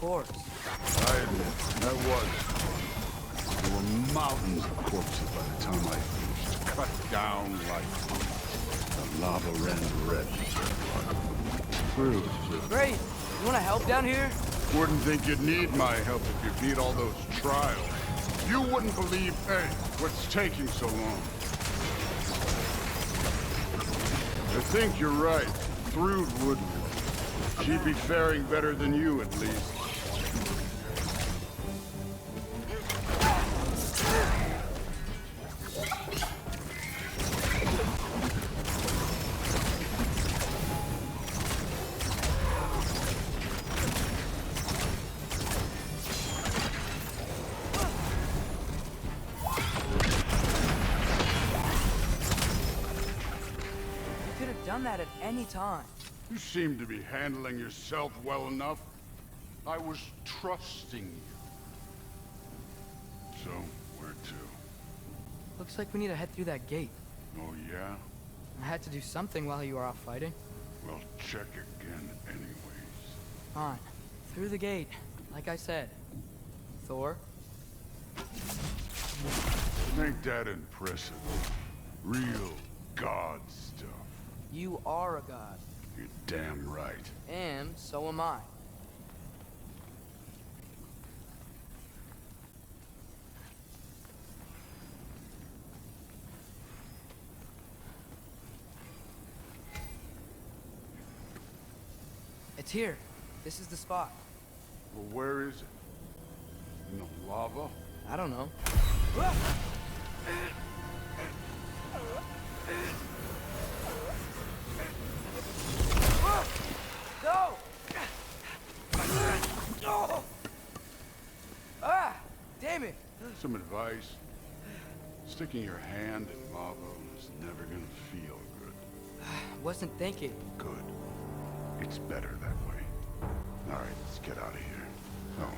course. I admit, that was. There were mountains of corpses by the time I finished. Cut down like the lava ran red with their blood. True. Great. You want to help down here? Wouldn't think you'd need my help if you beat all those trials. You wouldn't believe, hey, what's taking so long. I think you're right. Thrude wouldn't. She'd be faring better than you, at least. Done that at any time. You seem to be handling yourself well enough. I was trusting you. So, where to? Looks like we need to head through that gate. Oh, yeah? I had to do something while you were off fighting. Well, check again anyways. Fine. Through the gate, like I said. Thor? Ain't that impressive? Real god stuff. You are a god. You're damn right. And so am I. It's here. This is the spot. Well, where is it? In the lava? I don't know. No! No! Ah! Damn it! Some advice. Sticking your hand in lava is never gonna feel good. Wasn't thinking. Good. It's better that way. Alright, let's get out of here. Oh.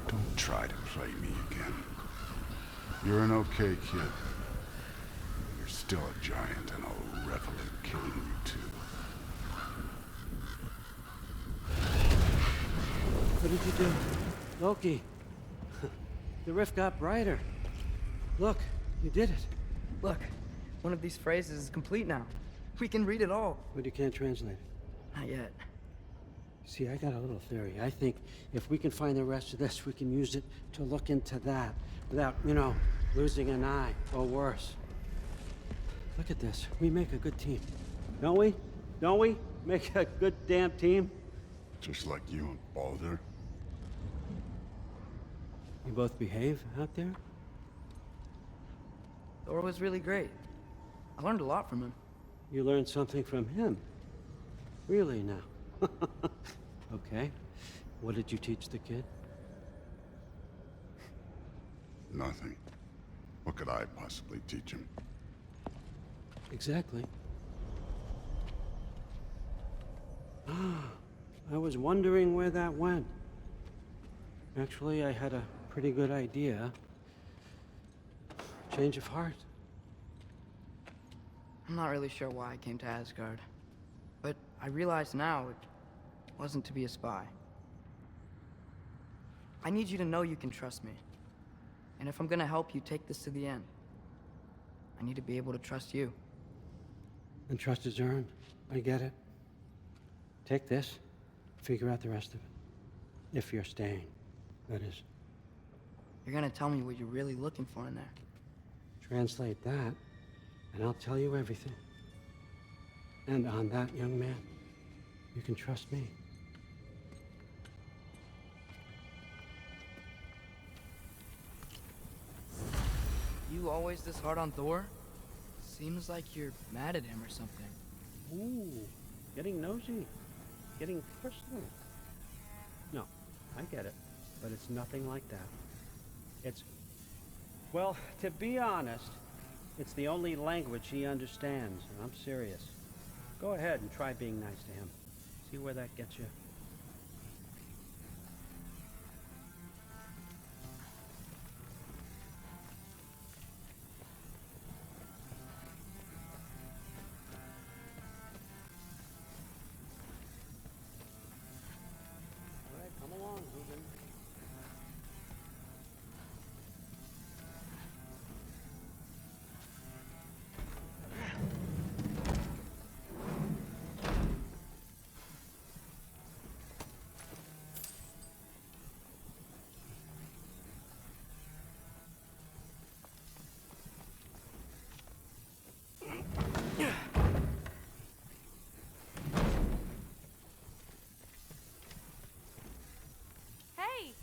Don't try to play me again. You're an okay kid. You're still a giant, and I'll revel in killing you too. What did you do? Loki. The rift got brighter. Look, you did it. Look, one of these phrases is complete now. We can read it all. But you can't translate it. Not yet. See, I got a little theory. I think if we can find the rest of this, we can use it to look into that without, losing an eye or worse. Look at this. We make a good team. Don't we? Don't we? Make a good damn team? Just like you and Baldur. You both behave out there? Thor was really great. I learned a lot from him. You learned something from him? Really now? Okay. What did you teach the kid? Nothing. What could I possibly teach him? Exactly. I was wondering where that went. Actually, I had a pretty good idea. Change of heart. I'm not really sure why I came to Asgard. But I realize now it wasn't to be a spy. I need you to know you can trust me. And if I'm gonna help you take this to the end, I need to be able to trust you. And trust is earned. I get it. Take this, figure out the rest of it. If you're staying, that is. You're gonna tell me what you're really looking for in there. Translate that, and I'll tell you everything. And on that, young man, you can trust me. You always this hard on Thor? Seems like you're mad at him or something. Ooh, getting nosy. Getting personal. No, I get it. But it's nothing like that. It's... Well, to be honest, it's the only language he understands, and I'm serious. Go ahead and try being nice to him. See where that gets you.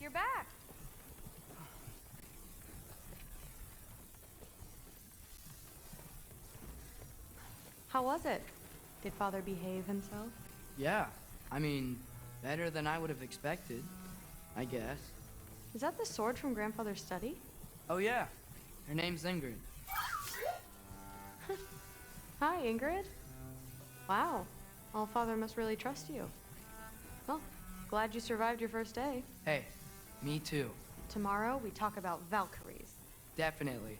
You're back. How was it? Did Father behave himself? Yeah, I mean, better than I would have expected, I guess. Is that the sword from Grandfather's study? Oh yeah, her name's Ingrid. Hi, Ingrid. Wow, Allfather must really trust you. Well, glad you survived your first day. Hey, me too. Tomorrow, we talk about Valkyries. Definitely.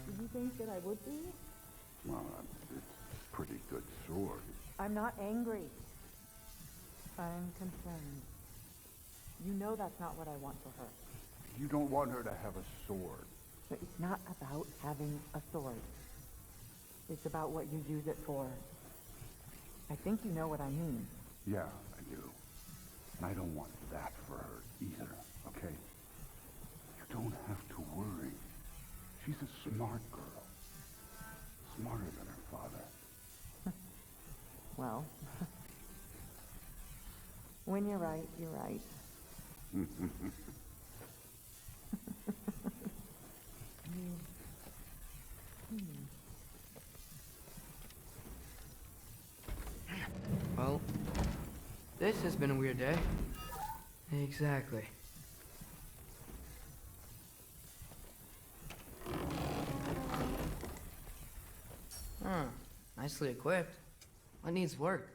Did you think that I would be? Well, it's a pretty good sword. I'm not angry. I'm concerned. You know that's not what I want for her. You don't want her to have a sword. But it's not about having a sword. It's about what you use it for. I think you know what I mean. Yeah, I do. And I don't want that for her either, okay? You don't have to worry. She's a smart girl. Smarter than her father. Well, when you're right, you're right. Well, this has been a weird day. Exactly. Nicely equipped. What needs work?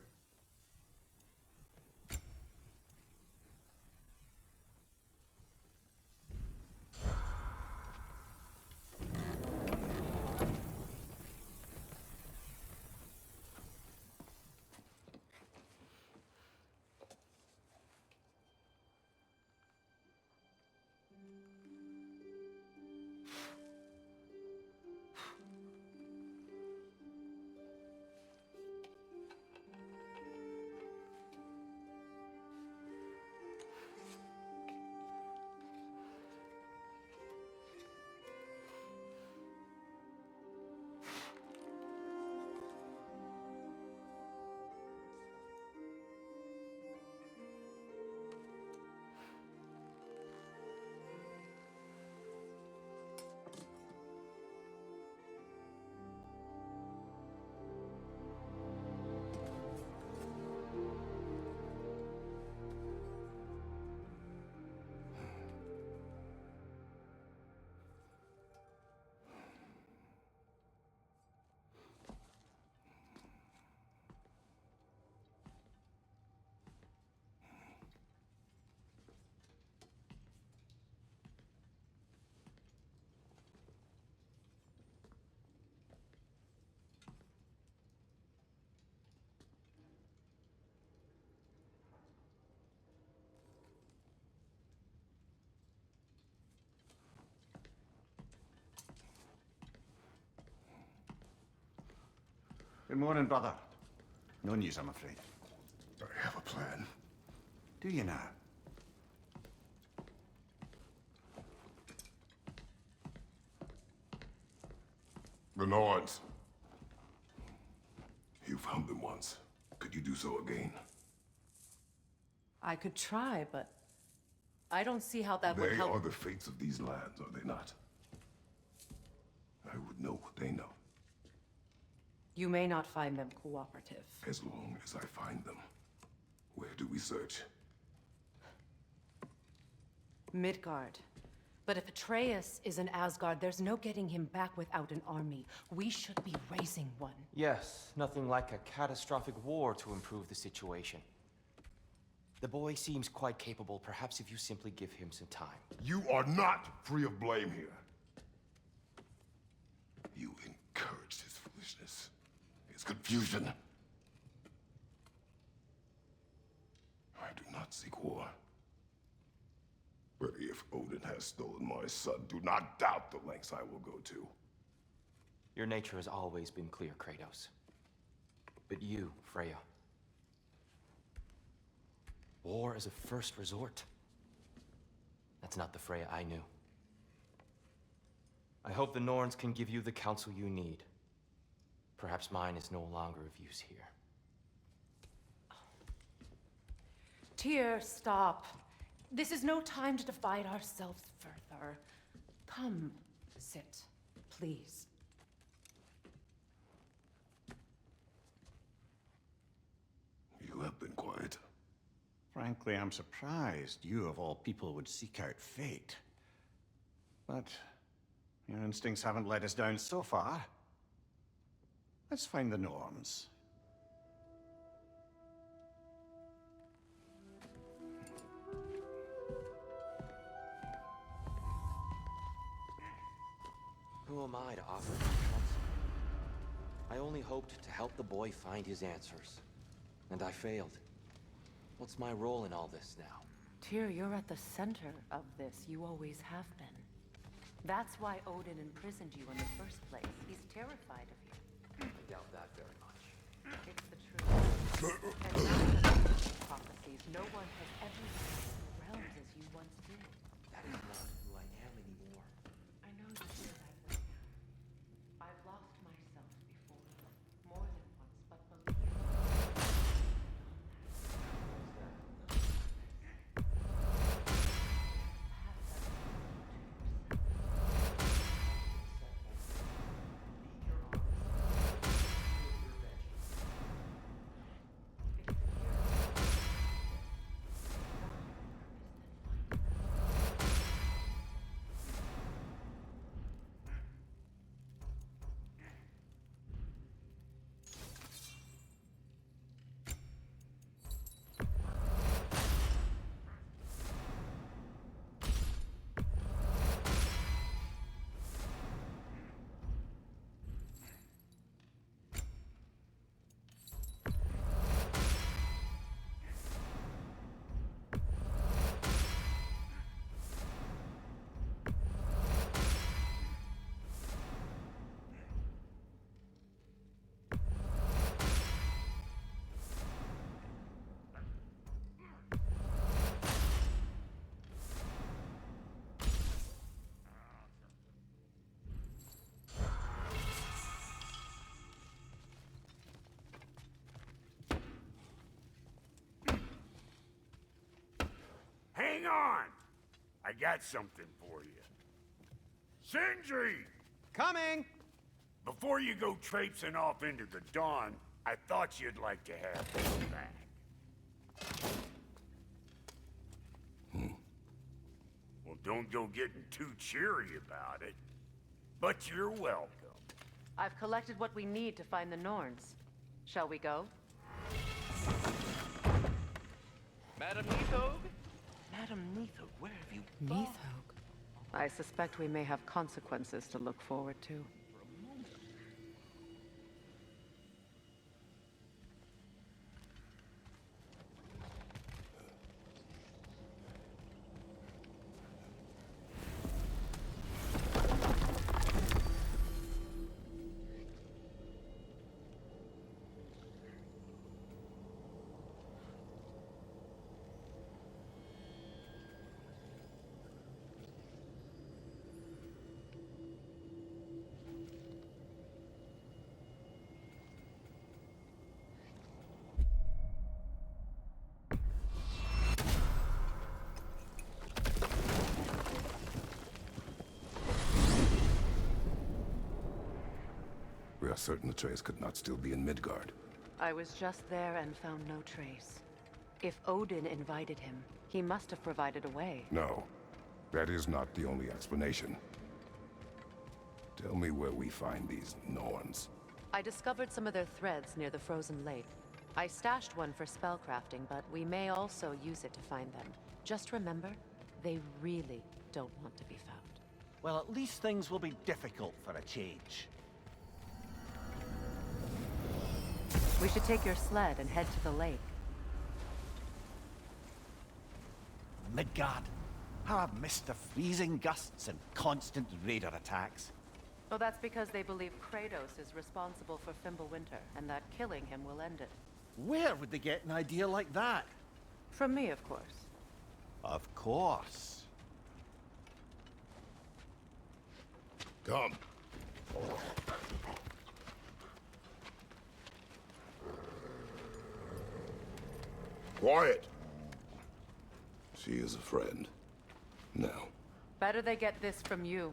Good morning, brother. No news, I'm afraid. I have a plan. Do you now? The Norns. You found them once. Could you do so again? I could try, but I don't see how that would They help. are the fates of these lands, are they not? I would know what they know, You may not find them cooperative. as long as I find them. Where do we search? Midgard. But if Atreus is in Asgard, there's no getting him back without an army. We should be raising one. Yes, nothing like a catastrophic war to improve the situation. The boy seems quite capable. Perhaps if you simply give him some time. You are not free of blame here. You encouraged his foolishness, his confusion. I do not seek war. But if Odin has stolen my son, do not doubt the lengths I will go to. Your nature has always been clear, Kratos. But you, Freya. War is a first resort. That's not the Freya I knew. I hope the Norns can give you the counsel you need. Perhaps mine is no longer of use here. Tyr, stop. This is no time to divide ourselves further. Come, sit, please. You have been quiet. Frankly, I'm surprised you of all people would seek out fate. But your instincts haven't let us down so far. Let's find the Norns. Who am I to offer my counsel? I only hoped to help the boy find his answers. And I failed. What's my role in all this now? Tyr, you're at the center of this. You always have been. That's why Odin imprisoned you in the first place. He's terrified of you. I doubt that very much. It's the truth. And now that these prophecies, no one has ever seen the realms as you once did. That is not who I am anymore. I know you feel that way now. I've lost myself before, more than once, but believe me. Hang on! I got something for you. Sindri! Coming! Before you go traipsing off into the dawn, I thought you'd like to have this back. Well, don't go getting too cheery about it. But you're welcome. I've collected what we need to find the Norns. Shall we go? Madam Neathog? Madam Neathog, where have you Neathog? I suspect we may have consequences to look forward to. We are certain Atreus could not still be in Midgard. I was just there and found no trace. If Odin invited him, he must have provided a way. No, that is not the only explanation. Tell me where we find these Norns. I discovered some of their threads near the frozen lake. I stashed one for spellcrafting, but we may also use it to find them. Just remember, they really don't want to be found. Well, at least things will be difficult for a change. We should take your sled and head to the lake. Midgard. How I've missed the freezing gusts and constant raider attacks. Well, that's because they believe Kratos is responsible for Fimbulwinter, and that killing him will end it. Where would they get an idea like that? From me, of course. Of course. Come. Quiet. She is a friend. Now. Better they get this from you.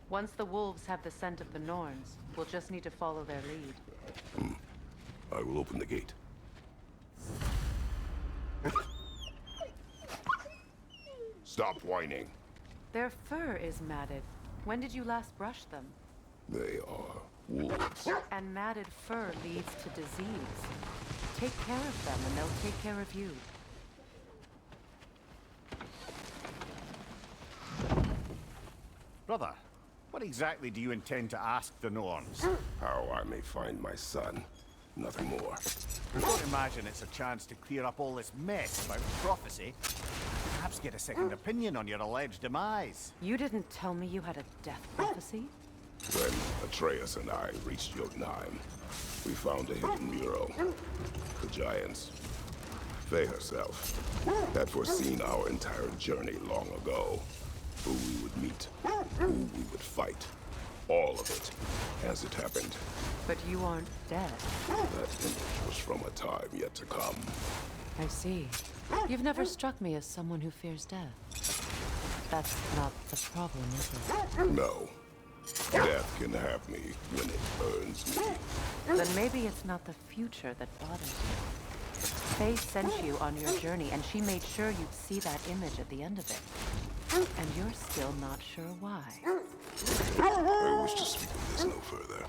Once the wolves have the scent of the Norns, we'll just need to follow their lead. I will open the gate. Stop whining. Their fur is matted. When did you last brush them? They are wolves. And matted fur leads to disease. Take care of them and they'll take care of you. Brother, what exactly do you intend to ask the Norns? How I may find my son. Nothing more. I don't imagine it's a chance to clear up all this mess about prophecy. Perhaps get a second opinion on your alleged demise. You didn't tell me you had a death prophecy? When Atreus and I reached Jotunheim, we found a hidden mural. The Giants, Faye herself, had foreseen our entire journey long ago. Who we would meet, who we would fight. All of it, as it happened. But you aren't dead. That image was from a time yet to come. I see. You've never struck me as someone who fears death. That's not the problem, is it? No. Death can have me when it earns me. Then maybe it's not the future that bothers you. Faye sent you on your journey, and she made sure you'd see that image at the end of it. And you're still not sure why. I wish to speak of this no further.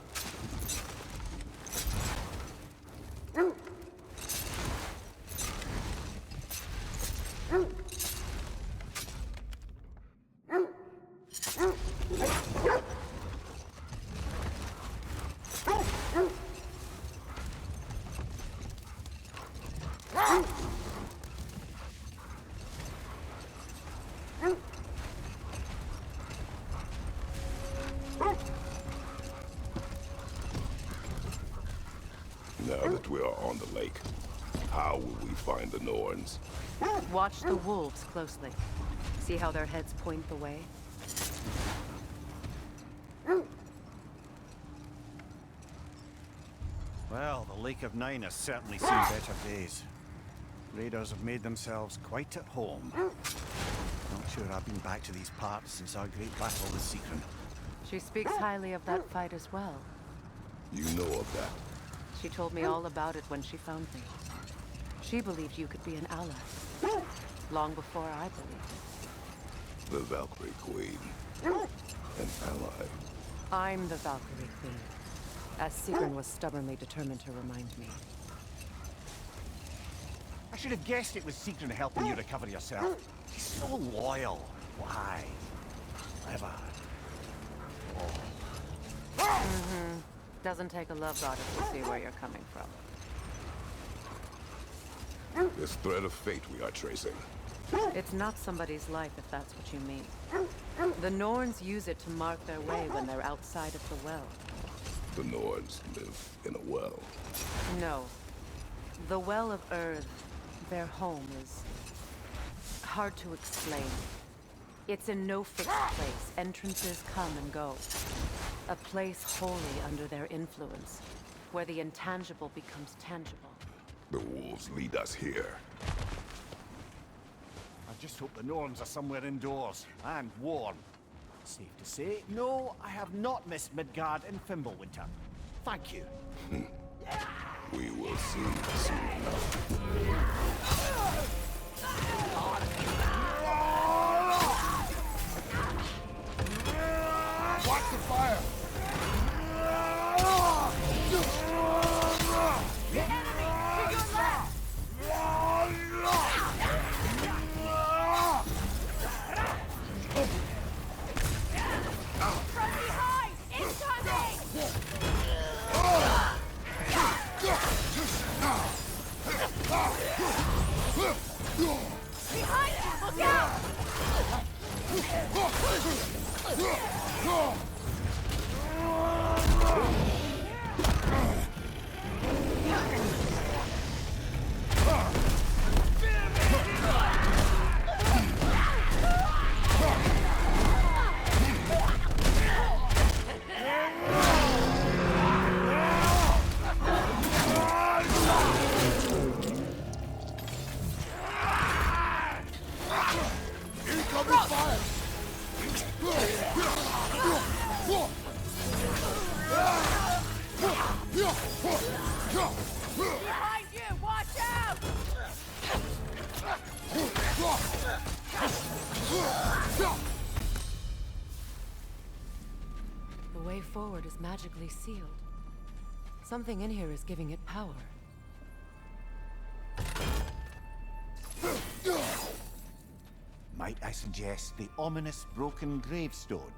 Now that we are on the lake, how will we find the Norns? Watch the wolves closely. See how their heads point the way? Well, the Lake of Nine has certainly seen better days. Raiders have made themselves quite at home. Not sure I've been back to these parts since our great battle with Secret. She speaks highly of that fight as well. You know of that. She told me all about it when she found me. She believed you could be an ally. Long before I believed it. The Valkyrie Queen. An ally. I'm the Valkyrie Queen. As Sigrun was stubbornly determined to remind me. I should have guessed it was Secret helping you recover yourself. He's so loyal. Why? Clever. Doesn't take a love goddess to see where you're coming from. This thread of fate we are tracing. It's not somebody's life, if that's what you mean. The Norns use it to mark their way when they're outside of the well. The Norns live in a well. No. The Well of Earth, their home, is hard to explain. It's in no fixed place. Entrances come and go. A place wholly under their influence, where the intangible becomes tangible. The wolves lead us here. I just hope the Norns are somewhere indoors, and warm. Safe to say, no, I have not missed Midgard in Fimbulwinter. Thank you. We will see soon enough. Watch the fire! Behind you! Look out! is magically sealed. Something in here is giving it power. Might I suggest the ominous broken gravestone?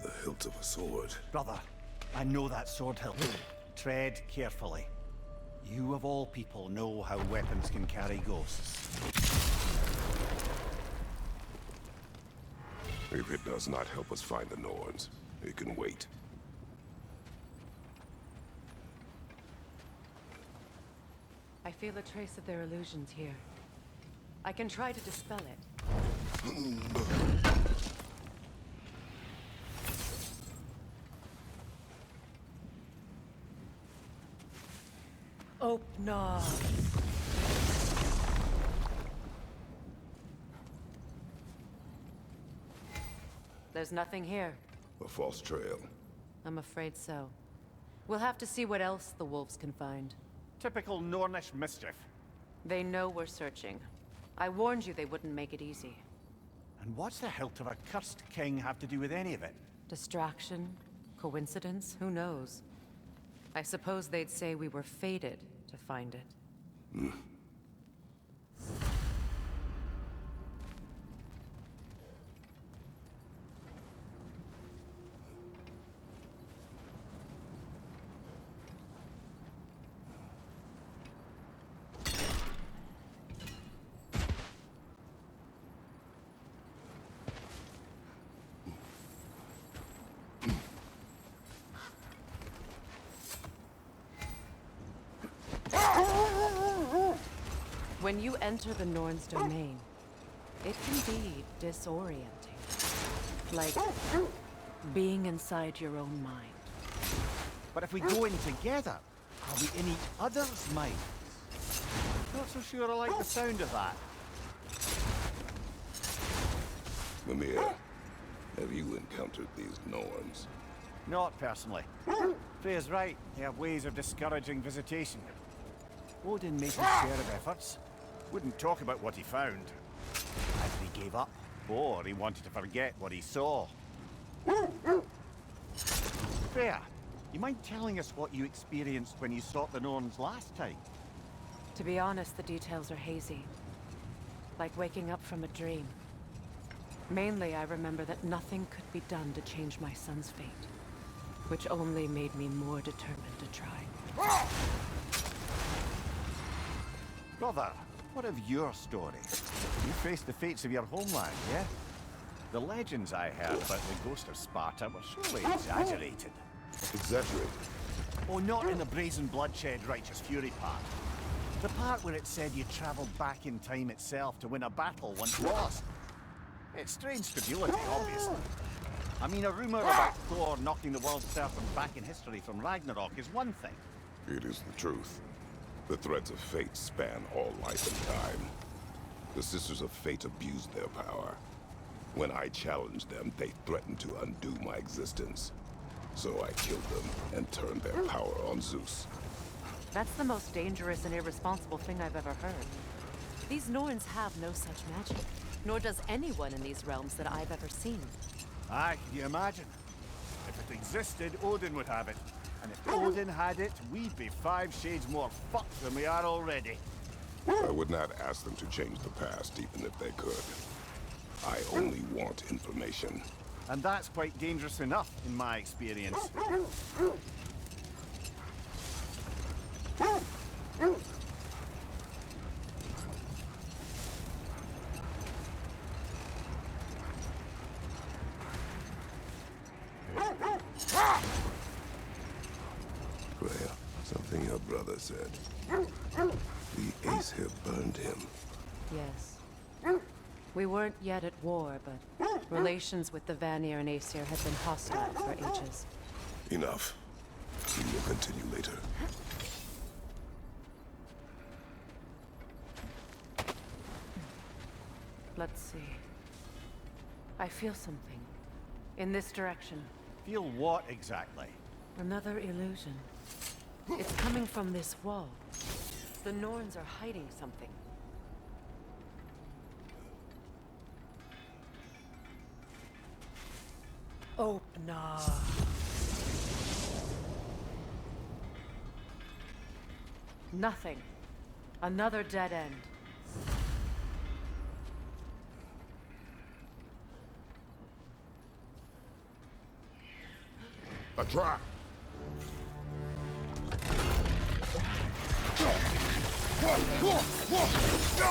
The hilt of a sword. Brother, I know that sword hilt. Tread carefully. You of all people know how weapons can carry ghosts. If it does not help us find the Norns, it can wait. I feel a trace of their illusions here. I can try to dispel it. Open. There's nothing here. A false trail. I'm afraid so. We'll have to see what else the wolves can find. Typical Nornish mischief. They know we're searching. I warned you they wouldn't make it easy. And what's the hilt of a cursed king have to do with any of it? Distraction? Coincidence? Who knows? I suppose they'd say we were fated to find it. When you enter the Norn's domain, it can be disorienting. Like being inside your own mind. But if we go in together, are we in each other's minds? Not so sure I like the sound of that. Mimir, have you encountered these Norns? Not personally. Freya's right. They have ways of discouraging visitation. Odin made his share of efforts. Wouldn't talk about what he found. Either he gave up, or he wanted to forget what he saw. Freya, you mind telling us what you experienced when you sought the Norns last time? To be honest, the details are hazy. Like waking up from a dream. Mainly, I remember that nothing could be done to change my son's fate. Which only made me more determined to try. Brother, what of your story? You faced the fates of your homeland, yeah? The legends I heard about the ghost of Sparta were surely exaggerated. Exaggerated? Oh, not in the brazen bloodshed righteous fury part. The part where it said you traveled back in time itself to win a battle once lost. It's strange credulity, obviously. I mean, a rumor about Thor knocking the world serpent back in history from Ragnarok is one thing. It is the truth. The threads of fate span all life and time. The Sisters of Fate abused their power. When I challenged them, they threatened to undo my existence. So I killed them and turned their power on Zeus. That's the most dangerous and irresponsible thing I've ever heard. These Norns have no such magic, nor does anyone in these realms that I've ever seen. Aye, can you imagine? If it existed, Odin would have it. And if Odin had it, we'd be 5 shades more fucked than we are already. I would not ask them to change the past, even if they could. I only want information. And that's quite dangerous enough, in my experience. Freya, something your brother said. The Aesir burned him. Yes. We weren't yet at war, but relations with the Vanir and Aesir had been hostile for ages. Enough. We will continue later. Let's see. I feel something. In this direction. Feel what exactly? Another illusion. It's coming from this wall. The Norns are hiding something. Opener. Nothing. Another dead end. A trap!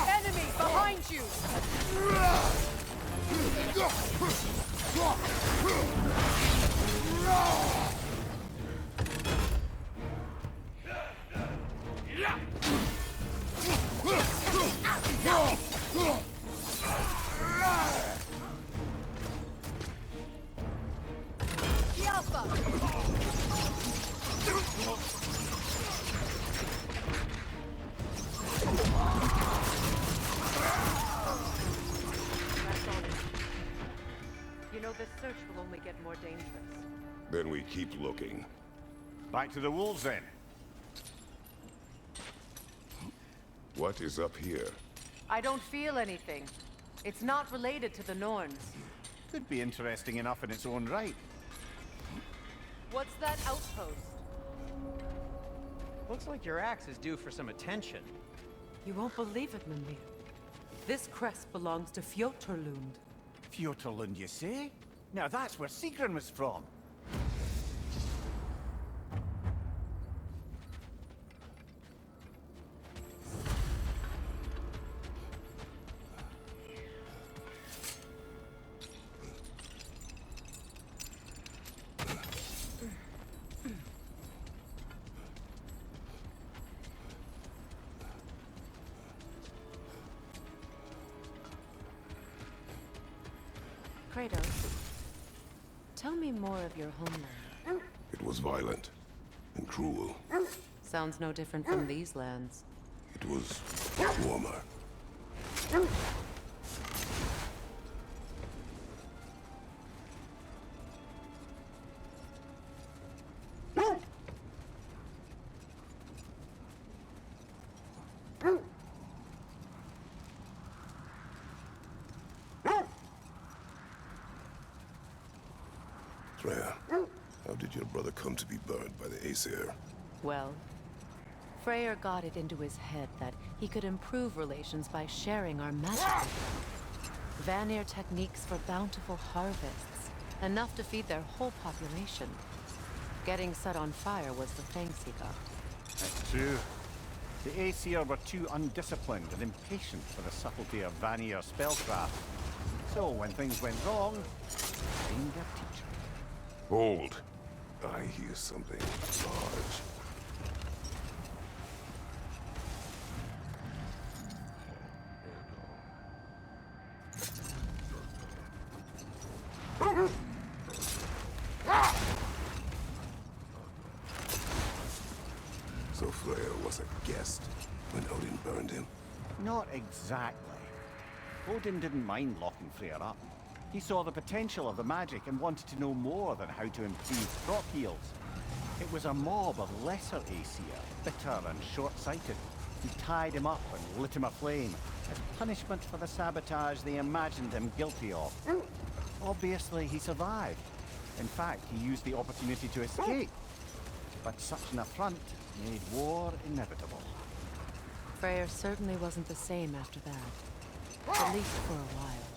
Enemy behind you! You know, this search will only get more dangerous. Then we keep looking. Back to the wolves, then. What is up here? I don't feel anything. It's not related to the Norns. Could be interesting enough in its own right. What's that outpost? Looks like your axe is due for some attention. You won't believe it, Mimir. This crest belongs to Fjotorlund. Fjotorlund, you say? Now that's where Sigrun was from. Kratos, tell me more of your homeland. It was violent and cruel. Sounds no different from these lands. It was warmer. Freya, how did your brother come to be burned by the Aesir? Well, Freyr got it into his head that he could improve relations by sharing our magic. Vanir techniques for bountiful harvests, enough to feed their whole population. Getting set on fire was the thanks he got. That's true. The Aesir were too undisciplined and impatient for the subtlety of Vanir spellcraft. So when things went wrong, find their teacher. Hold. I hear something large. So Freya was a guest when Odin burned him? Not exactly. Odin didn't mind locking Freyr up. He saw the potential of the magic and wanted to know more than how to improve crop yields. It was a mob of lesser Aesir, bitter and short-sighted, who tied him up and lit him aflame as punishment for the sabotage they imagined him guilty of. Obviously, he survived. In fact, he used the opportunity to escape. But such an affront made war inevitable. Freyr certainly wasn't the same after that. At least for a while.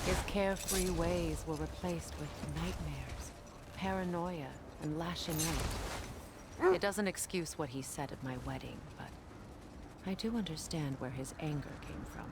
His carefree ways were replaced with nightmares, paranoia, and lashing out. It doesn't excuse what he said at my wedding, but I do understand where his anger came from.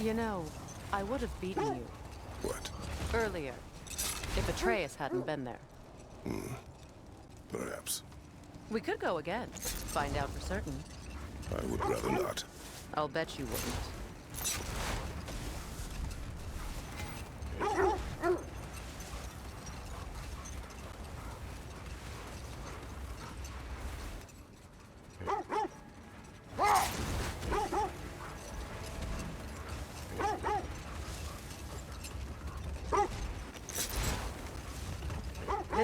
You know, I would have beaten you. What? Earlier. If Atreus hadn't been there. Perhaps. We could go again. Find out for certain. I would rather not. I'll bet you wouldn't.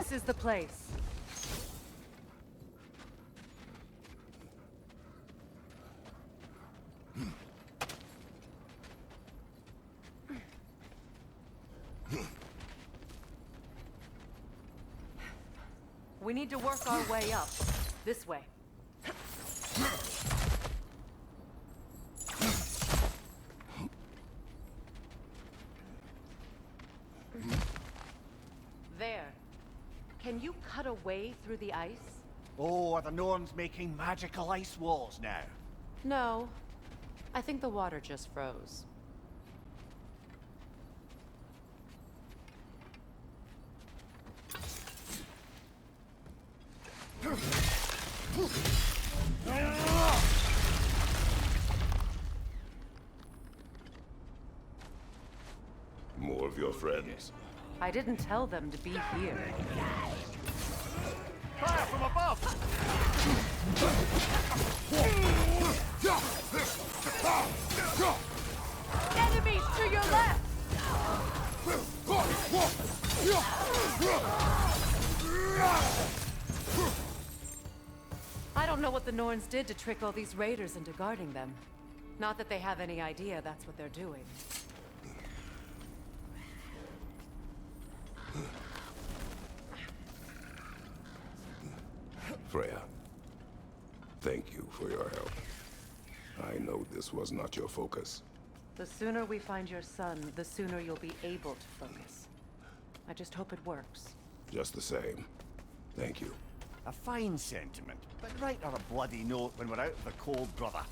This is the place. We need to work our way up. This way. There. Can you cut a way through the ice? Oh, are the Norns making magical ice walls now? No. I think the water just froze. More of your friends. I didn't tell them to be here. Fire from above! Enemies to your left! I don't know what the Norns did to trick all these raiders into guarding them. Not that they have any idea that's what they're doing. Freya, thank you for your help. I know this was not your focus. The sooner we find your son, the sooner you'll be able to focus. I just hope it works. Just the same, thank you. A fine sentiment, but write her a bloody note when we're out of the cold, brother.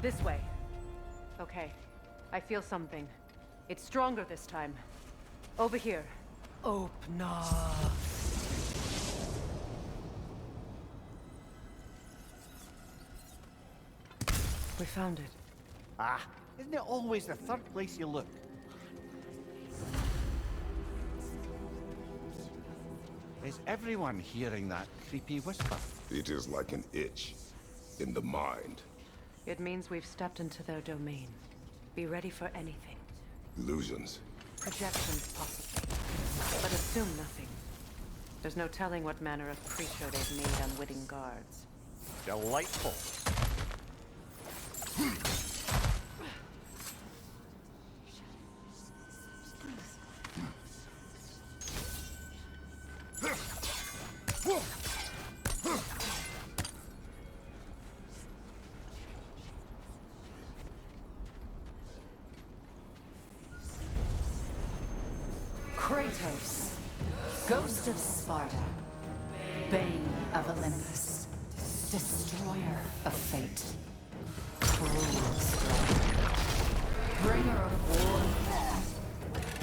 This way. Okay. I feel something. It's stronger this time. Over here. Open up. We found it. Ah, isn't it always the third place you look? Is everyone hearing that creepy whisper? It is like an itch in the mind. It means we've stepped into their domain. Be ready for anything. Illusions. Projections, possibly. But assume nothing. There's no telling what manner of creature they've made unwitting guards. Delightful. Kratos, Ghost of Sparta, Bane of Olympus, Destroyer of Fate, Cruel Strike, Bringer of War and Death,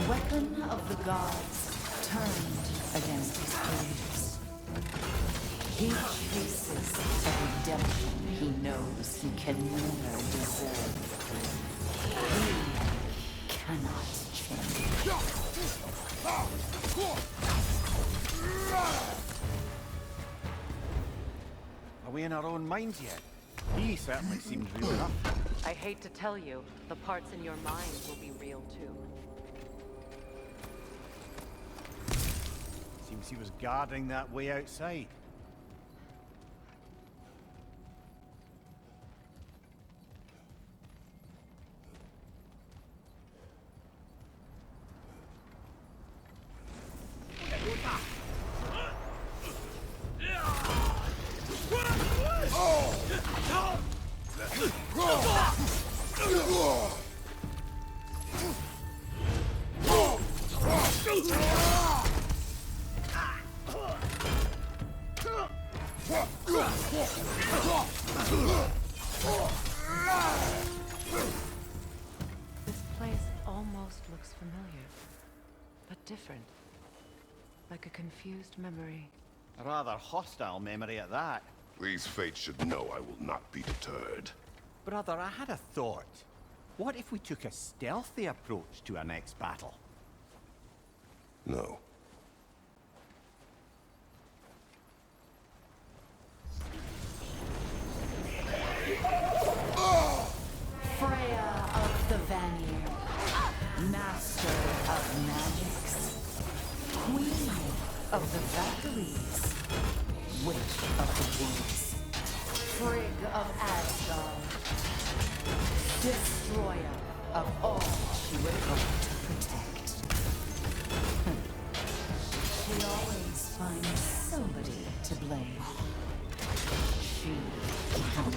Weapon of the Gods, turned against his creators. He chases a redemption he knows he can never deserve. He cannot change. Are we in our own minds yet? He certainly seems real enough. I hate to tell you, the parts in your mind will be real too. Seems he was guarding that way outside. This place almost looks familiar, but different. Like a confused memory. A rather hostile memory at that. These fates should know I will not be deterred. Brother, I had a thought. What if we took a stealthy approach to our next battle? No. Freya of the Vanir, master of magics, queen of the Valkyries, witch of the woods, Frigg of Asgard, destroyer of all she would hope to protect. She always finds somebody to blame. She can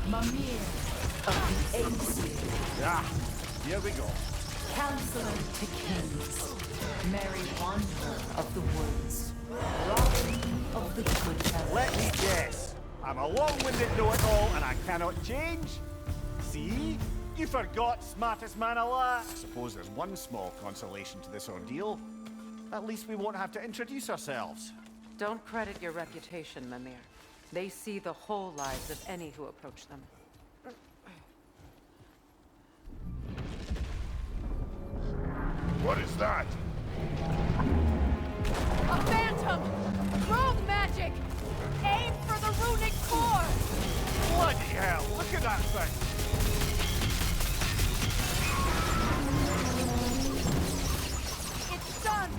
Mimir of the Aesir. Ah, here we go. Counselor to kings, Merry Wanderer of the woods, Robin of the good health. Let me guess. I'm a long-winded know-it-all and I cannot change? See? You forgot, smartest man alive. I suppose there's one small consolation to this ordeal. At least we won't have to introduce ourselves. Don't credit your reputation, Mimir. They see the whole lives of any who approach them. What is that? A phantom! Rogue magic! Aim for the runic core! Bloody hell, look at that thing! It's done!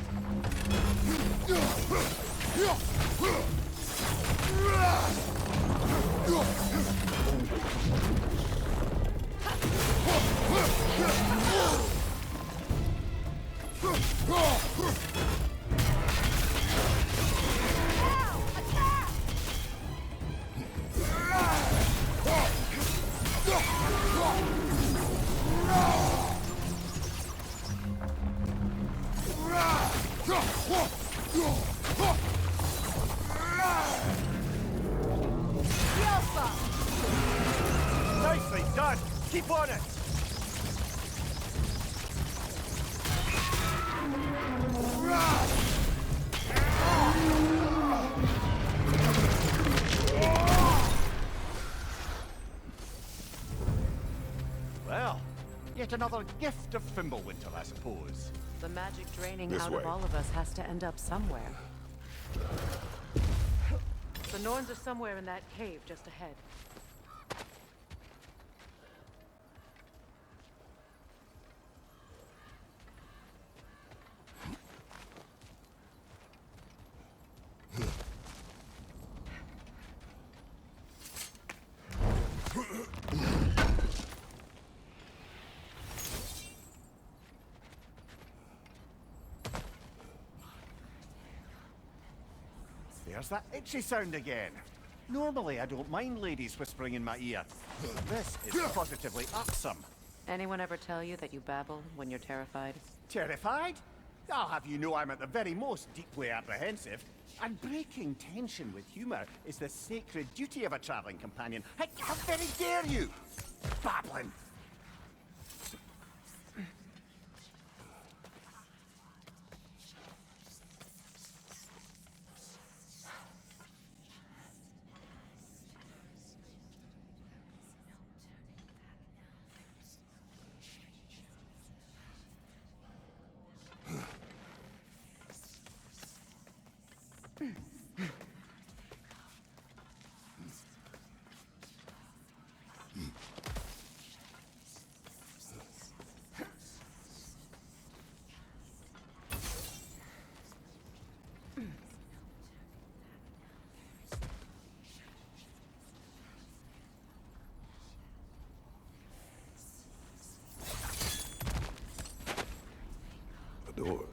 Nicely done! Keep on it! Well, yet another gift of Fimbulwinter, I suppose. The magic draining This out way. of all of us has to end up somewhere. The Norns are somewhere in that cave just ahead. There's that itchy sound again. Normally, I don't mind ladies whispering in my ear. This is positively irksome. Anyone ever tell you that you babble when you're terrified? Terrified? I'll have you know I'm at the very most deeply apprehensive. And breaking tension with humor is the sacred duty of a traveling companion. How very dare you! Babbling! door.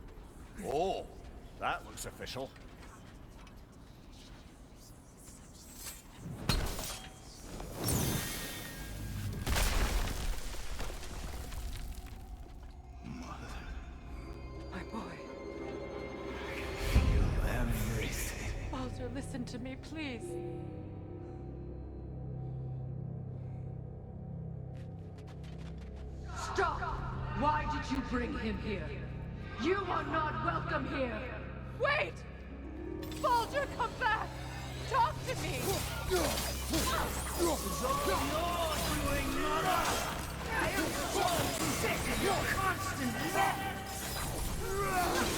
Oh, that looks official. My boy. Everything. Baldur, listen to me, please. Stop! Why did you bring him here? You are not welcome here! Wait! Baldur, come back! Talk to me! I am so sick of your constant mess!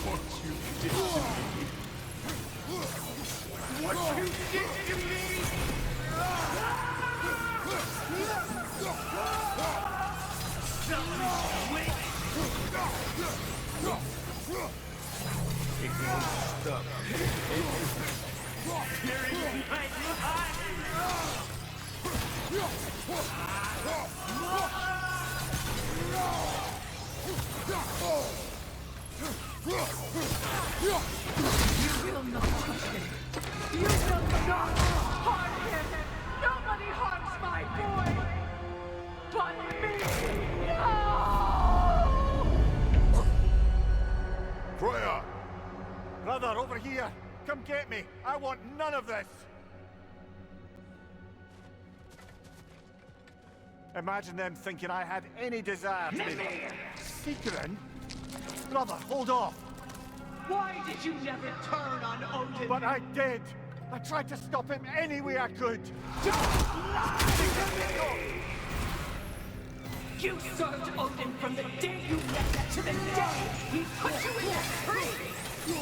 What you did to me! What you did to me! It won't stop. Hearing my You will not touch him! You will not harm him! Nobody harms my boy! But me! No! Freya! Brother, over here! Come get me! I want none of this! Imagine them thinking I had any desire to be... Secret? Brother, hold off! Why did you never turn on Odin? But I did! I tried to stop him any way I could! Don't lie to me! You served Odin from the day you left to the day he put you in that tree!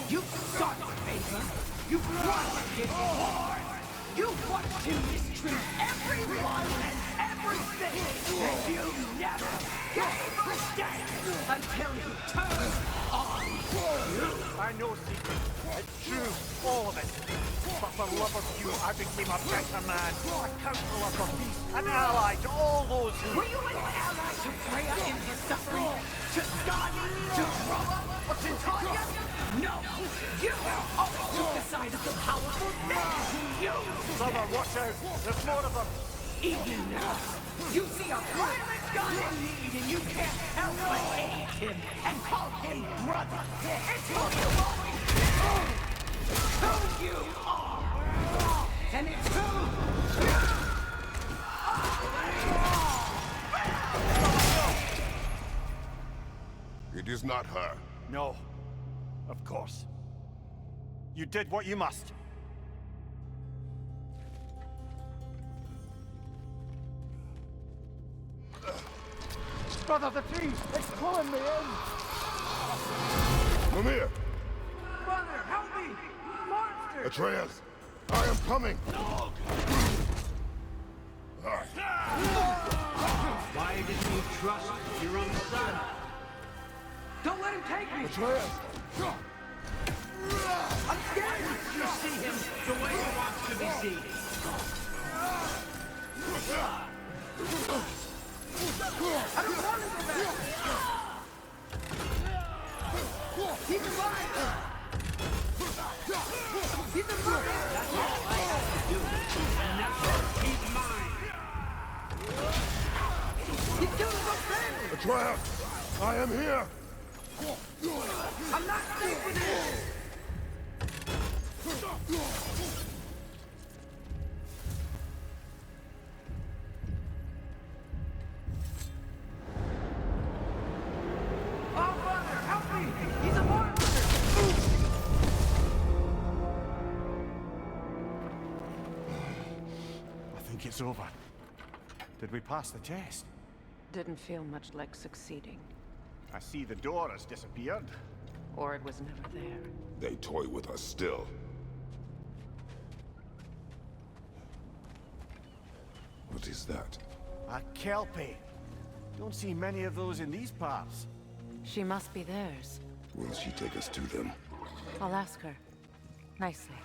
You sought favor! You wanted his war! You watched him mistreat everyone and everything! And you never gave a damn until you turned on you! I know secret. It's true, all of it. But for love of you, I became a better man, a counselor for peace, an ally to all those who... Were you an ally to Freya in her suffering? To Skadi? To Groa? Or to Tanya? No! You always took the side of the powerful men! You! Brother, watch out! There's more of them! Even now, you see a violent god in need and you can't help but hate him and call him brother! It's who you always been! It's who you are! And it's who you are! It is not her. No. Of course. You did what you must. Brother, the tree! It's pulling me in! Mimir! Brother, help me! Monster! Atreus! I am coming! Why didn't you trust your own son? Don't let him take me! Atreus! I'm scared! You see him the way he wants to be seen. I don't want to go back! He's alive! He's alive! That's all I have to do. And that's keep mine. He's killing my family! Atreus! I am here! I'm not safe with this! Oh, brother, help me! He's a monster! I think it's over. Did we pass the test? Didn't feel much like succeeding. I see the door has disappeared. Or it was never there. They toy with us still. What is that? A kelpie. Don't see many of those in these parts. She must be theirs. Will she take us to them? I'll ask her. Nicely.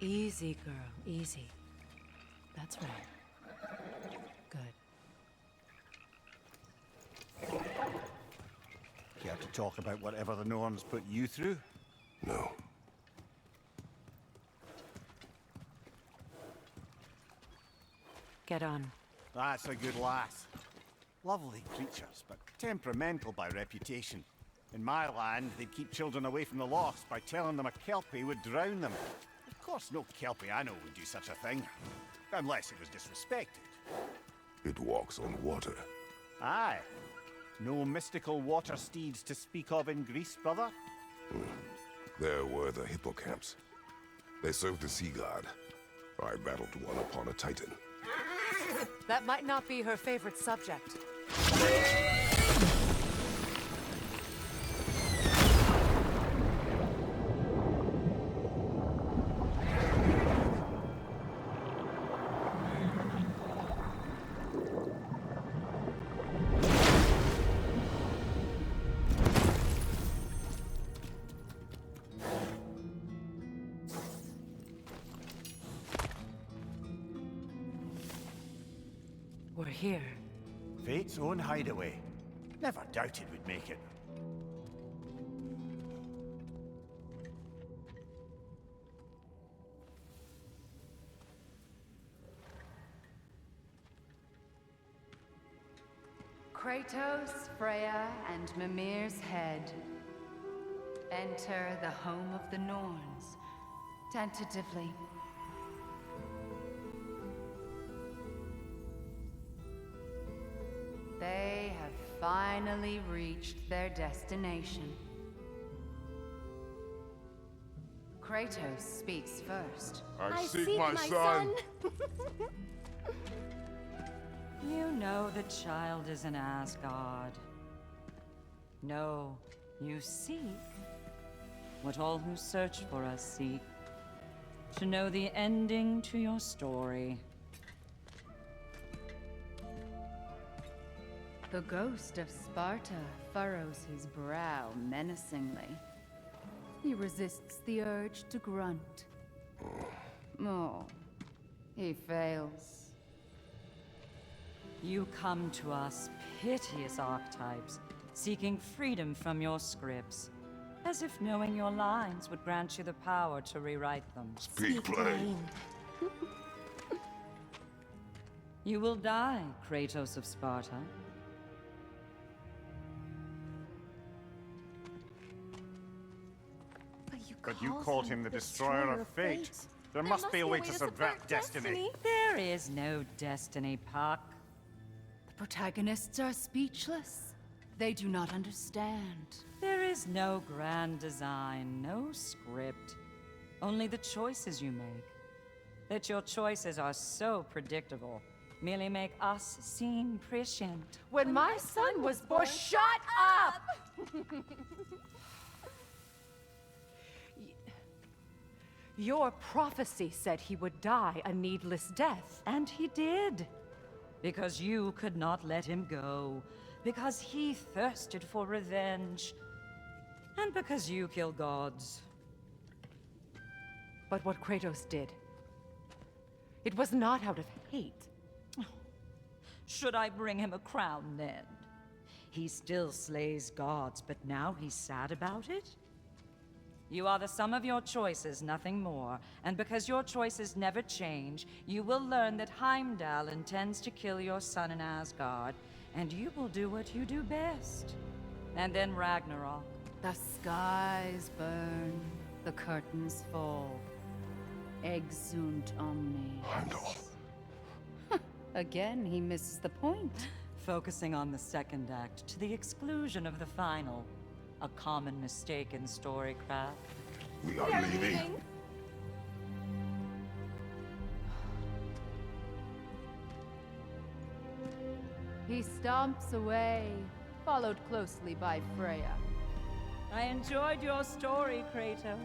Easy, girl. Easy. That's right. Good. Get care to talk about whatever the Norns put you through? No. Get on. That's a good lass. Lovely creatures, but temperamental by reputation. In my land, they'd keep children away from the lost by telling them a Kelpie would drown them. Of course, no Kelpie I know would do such a thing. Unless it was disrespected. It walks on water. Aye. No mystical water steeds to speak of in Greece, brother? There were the hippocamps. They served the sea god. I battled one upon a titan. That might not be her favorite subject. We're here. Fate's own hideaway. Never doubted we'd make it. Kratos, Freya, and Mimir's head. Enter the home of the Norns, tentatively. They have finally reached their destination. Kratos speaks first. I seek my son. You know the child is an Asgard. No, you seek what all who search for us seek. To know the ending to your story. The ghost of Sparta furrows his brow menacingly. He resists the urge to grunt. Oh, he fails. You come to us, piteous archetypes, seeking freedom from your scripts, as if knowing your lines would grant you the power to rewrite them. Speak plain. You will die, Kratos of Sparta. But you called him the destroyer of fate. There must be a way to subvert destiny. There is no destiny, Puck. The protagonists are speechless. They do not understand. There is no grand design, no script. Only the choices you make. That your choices are so predictable merely make us seem prescient. When my son was born, shut up! Your prophecy said he would die a needless death. And he did. Because you could not let him go. Because he thirsted for revenge. And because you kill gods. But what Kratos did, it was not out of hate. Should I bring him a crown then? He still slays gods, but now he's sad about it? You are the sum of your choices, nothing more. And because your choices never change, you will learn that Heimdall intends to kill your son in Asgard, and you will do what you do best. And then Ragnarok. The skies burn, the curtains fall. Exunt omnes. Heimdall. Again, he misses the point. Focusing on the second act to the exclusion of the final. A common mistake in storycraft. We are leaving. He stomps away, followed closely by Freya. I enjoyed your story, Kratos.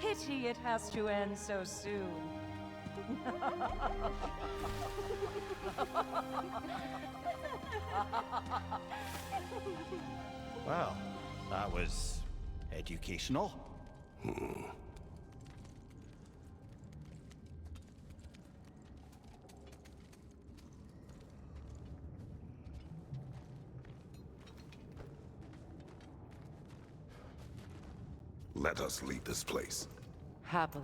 Pity it has to end so soon. Well, that was educational. let us leave this place. Happily.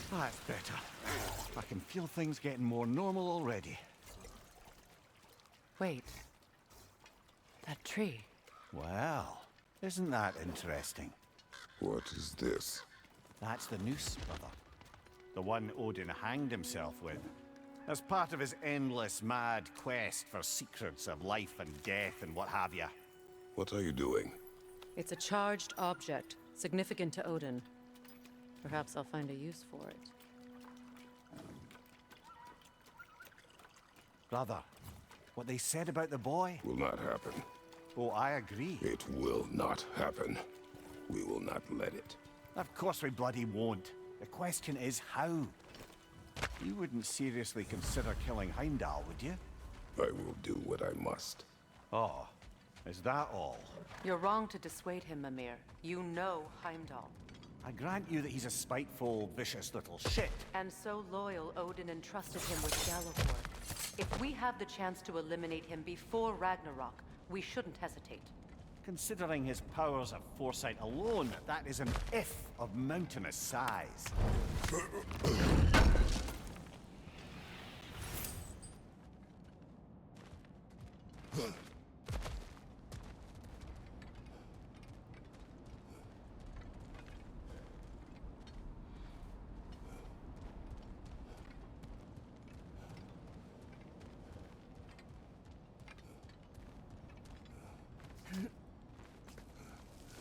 That's better. I can feel things getting more normal already. Wait. That tree. Well, isn't that interesting? What is this? That's the noose, brother. The one Odin hanged himself with. As part of his endless, mad quest for secrets of life and death and what have you. What are you doing? It's a charged object, significant to Odin. Perhaps I'll find a use for it. Brother, what they said about the boy? Will not happen. Oh, I agree. It will not happen. We will not let it. Of course we bloody won't. The question is how. You wouldn't seriously consider killing Heimdall, would you? I will do what I must. Oh, is that all? You're wrong to dissuade him, Mimir. You know Heimdall. I grant you that he's a spiteful, vicious little shit. And so loyal, Odin entrusted him with Gjallarhorn. If we have the chance to eliminate him before Ragnarok, we shouldn't hesitate. Considering his powers of foresight alone, that is an if of mountainous size.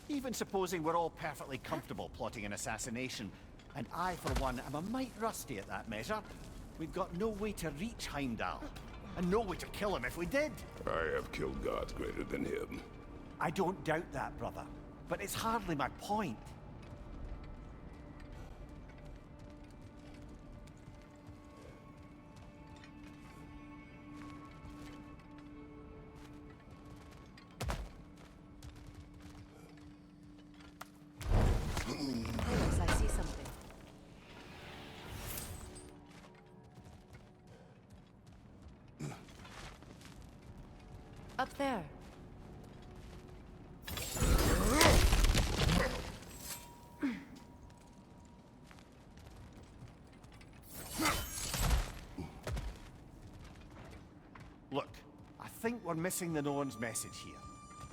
Even supposing we're all perfectly comfortable plotting an assassination, and I, for one, am a mite rusty at that measure, we've got no way to reach Heimdall, and no way to kill him if we did. I have killed gods greater than him. I don't doubt that, brother, but it's hardly my point. Yes, I see something. Up there. Look, I think we're missing the Norn's message here.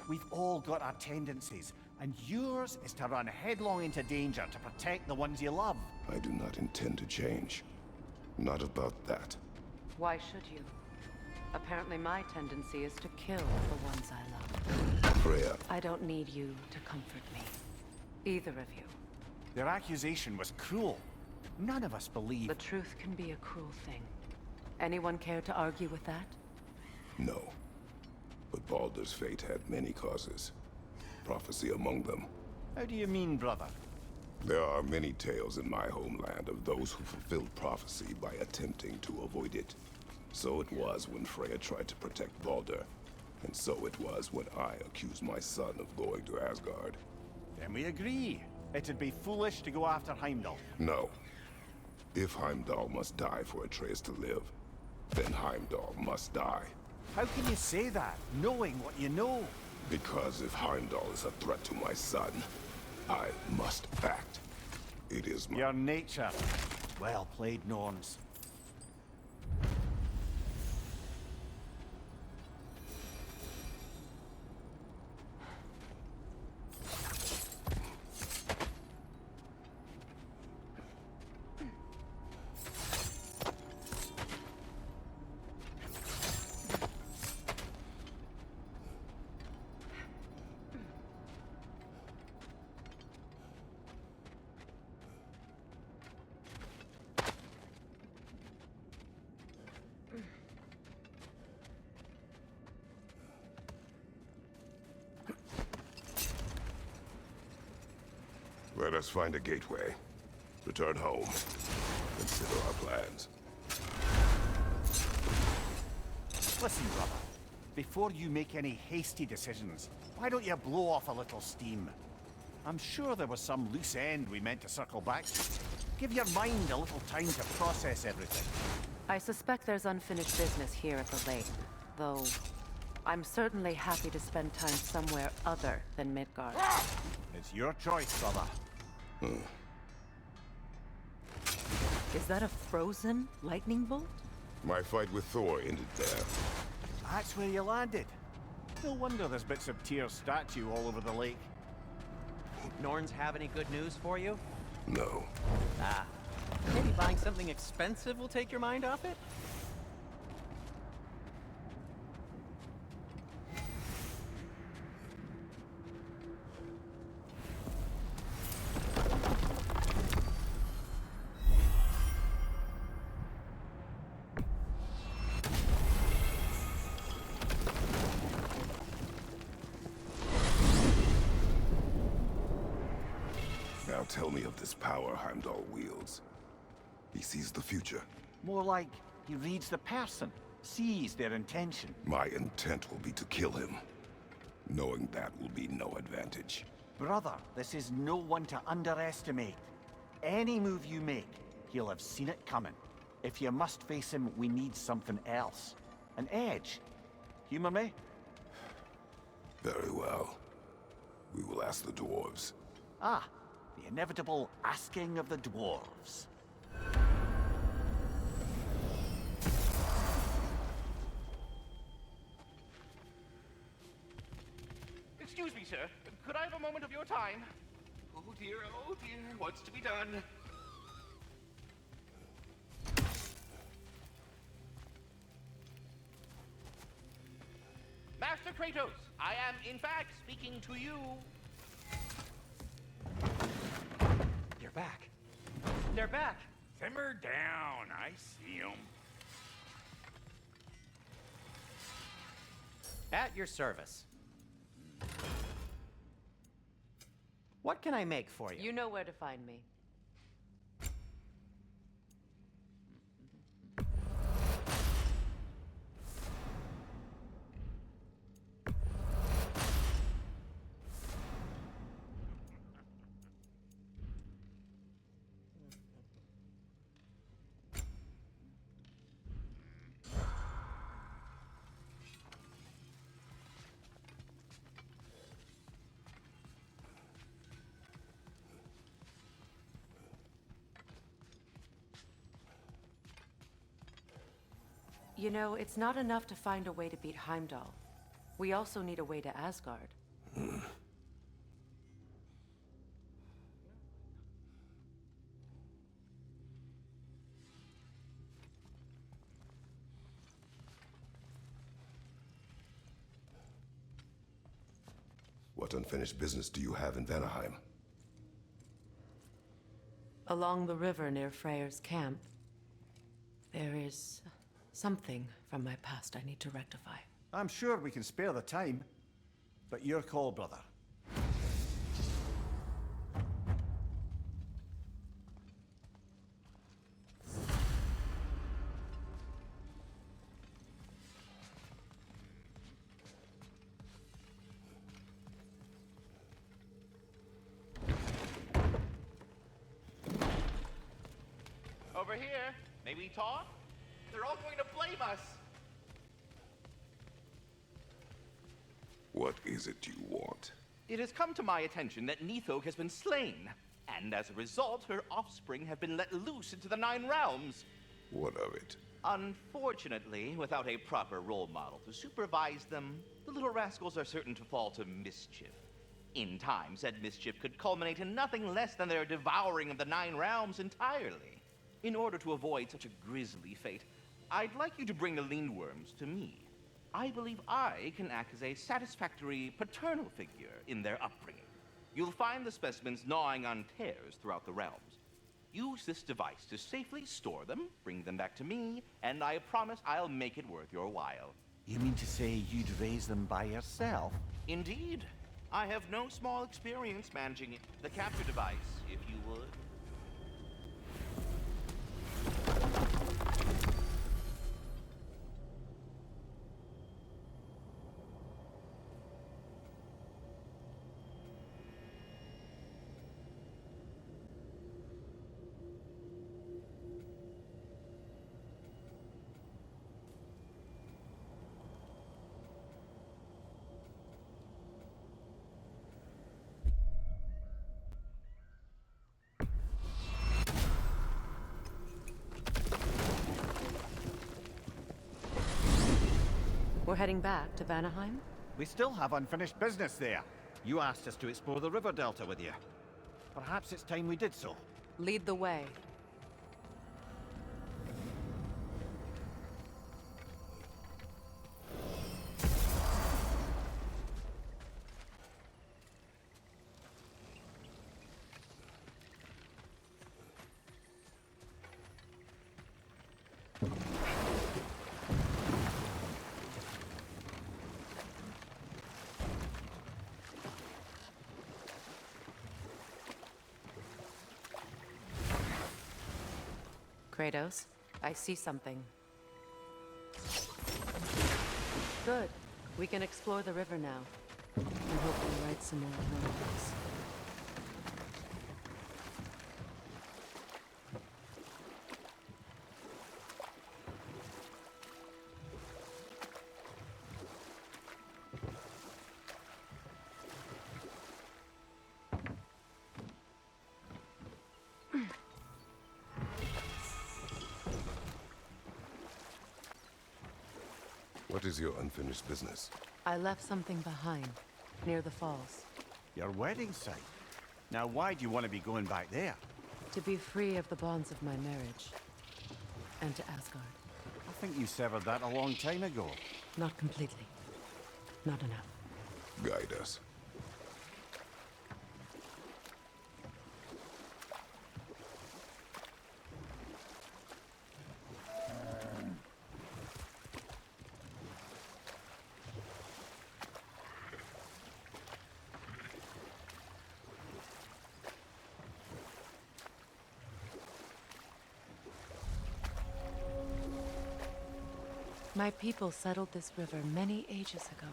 We've all got our tendencies, and yours is to run headlong into danger to protect the ones you love. I do not intend to change. Not about that. Why should you? Apparently my tendency is to kill the ones I love. Freya. I don't need you to comfort me. Either of you. Their accusation was cruel. None of us believe. The truth can be a cruel thing. Anyone care to argue with that? No. But Baldur's fate had many causes. Prophecy among them. How do you mean, brother? There are many tales in my homeland of those who fulfilled prophecy by attempting to avoid it. So it was when Freya tried to protect Baldur. And so it was when I accused my son of going to Asgard. Then we agree. It'd be foolish to go after Heimdall. No. If Heimdall must die for Atreus to live, then Heimdall must die. How can you say that, knowing what you know? Because if Heimdall is a threat to my son, I must act. It is my... Your nature. Well played, Norns. Let us find a gateway. Return home. Consider our plans. Listen, brother. Before you make any hasty decisions, why don't you blow off a little steam? I'm sure there was some loose end we meant to circle back to. Give your mind a little time to process everything. I suspect there's unfinished business here at the lake, though I'm certainly happy to spend time somewhere other than Midgard. It's your choice, brother. Is that a frozen lightning bolt? My fight with Thor ended there. That's where you landed. No wonder there's bits of Tyr's statue all over the lake. Norns have any good news for you? No. Ah. Maybe buying something expensive will take your mind off it? Now tell me of this power Heimdall wields. He sees the future. More like he reads the person, sees their intention. My intent will be to kill him. Knowing that will be no advantage. Brother, this is no one to underestimate. Any move you make, he'll have seen it coming. If you must face him, we need something else. An edge. Humor me? Very well. We will ask the dwarves. Ah, the inevitable asking of the dwarves. Excuse me, sir. Could I have a moment of your time? Oh dear, what's to be done? Master Kratos, I am in fact speaking to you. They're back. They're back. Simmer down. I see them. At your service. What can I make for you? You know where to find me. You know, it's not enough to find a way to beat Heimdall. We also need a way to Asgard. What unfinished business do you have in Vanaheim? Along the river near Freyr's camp, there is something from my past I need to rectify. I'm sure we can spare the time. But your call, brother. Over here. May we talk? They're all going to blame us. What is it you want? It has come to my attention that Nithog has been slain, and as a result, her offspring have been let loose into the Nine Realms. What of it? Unfortunately, without a proper role model to supervise them, the little rascals are certain to fall to mischief. In time, said mischief could culminate in nothing less than their devouring of the Nine Realms entirely. In order to avoid such a grisly fate, I'd like you to bring the Lindworms to me. I believe I can act as a satisfactory paternal figure in their upbringing. You'll find the specimens gnawing on tears throughout the realms. Use this device to safely store them, bring them back to me, and I promise I'll make it worth your while. You mean to say you'd raise them by yourself? Indeed. I have no small experience managing the capture device, if you would. heading back to Vanaheim? We still have unfinished business there. You asked us to explore the river delta with you. Perhaps it's time we did so. Lead the way. Kratos, I see something. Good. We can explore the river now. And hopefully write some more chronicles. What is your unfinished business? I left something behind, near the falls. Your wedding site? Now why do you want to be going back there? To be free of the bonds of my marriage. And to Asgard. I think you severed that a long time ago. Not completely. Not enough. Guide us. My people settled this river many ages ago.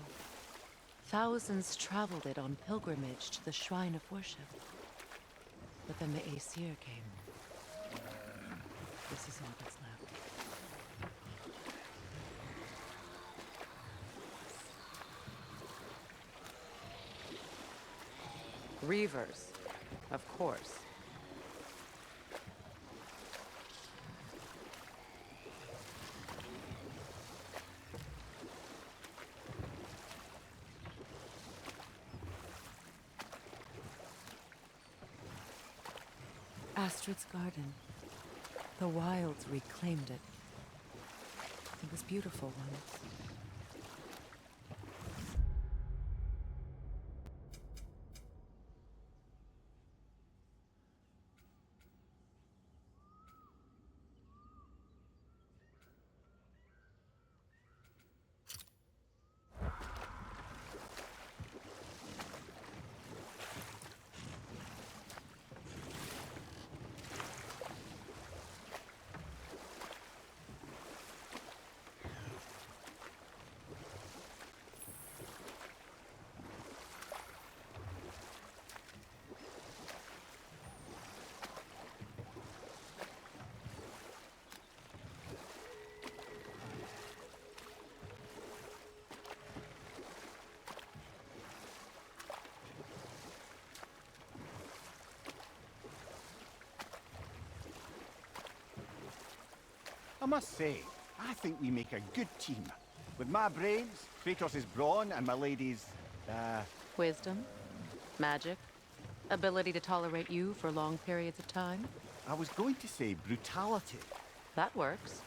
Thousands traveled it on pilgrimage to the shrine of worship. But then the Aesir came. This is all that's left. Reavers, of course. Astrid's garden. The wilds reclaimed it. It was beautiful once. I must say, I think we make a good team. With my brains, Kratos' brawn, and my lady's, Wisdom, magic, ability to tolerate you for long periods of time. I was going to say brutality. That works.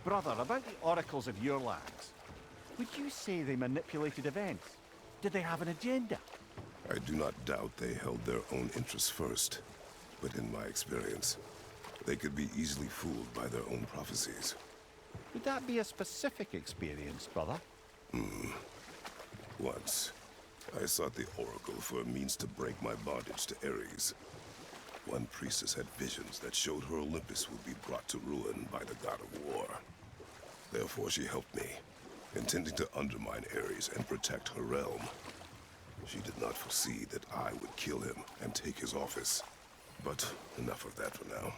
Brother, about the oracles of your lands, would you say they manipulated events? Did they have an agenda? I do not doubt they held their own interests first. But in my experience, they could be easily fooled by their own prophecies. Would that be a specific experience, brother? Once, I sought the Oracle for a means to break my bondage to Ares. One priestess had visions that showed her Olympus would be brought to ruin by the god of war. Therefore she helped me, intending to undermine Ares and protect her realm. She did not foresee that I would kill him and take his office. But enough of that for now.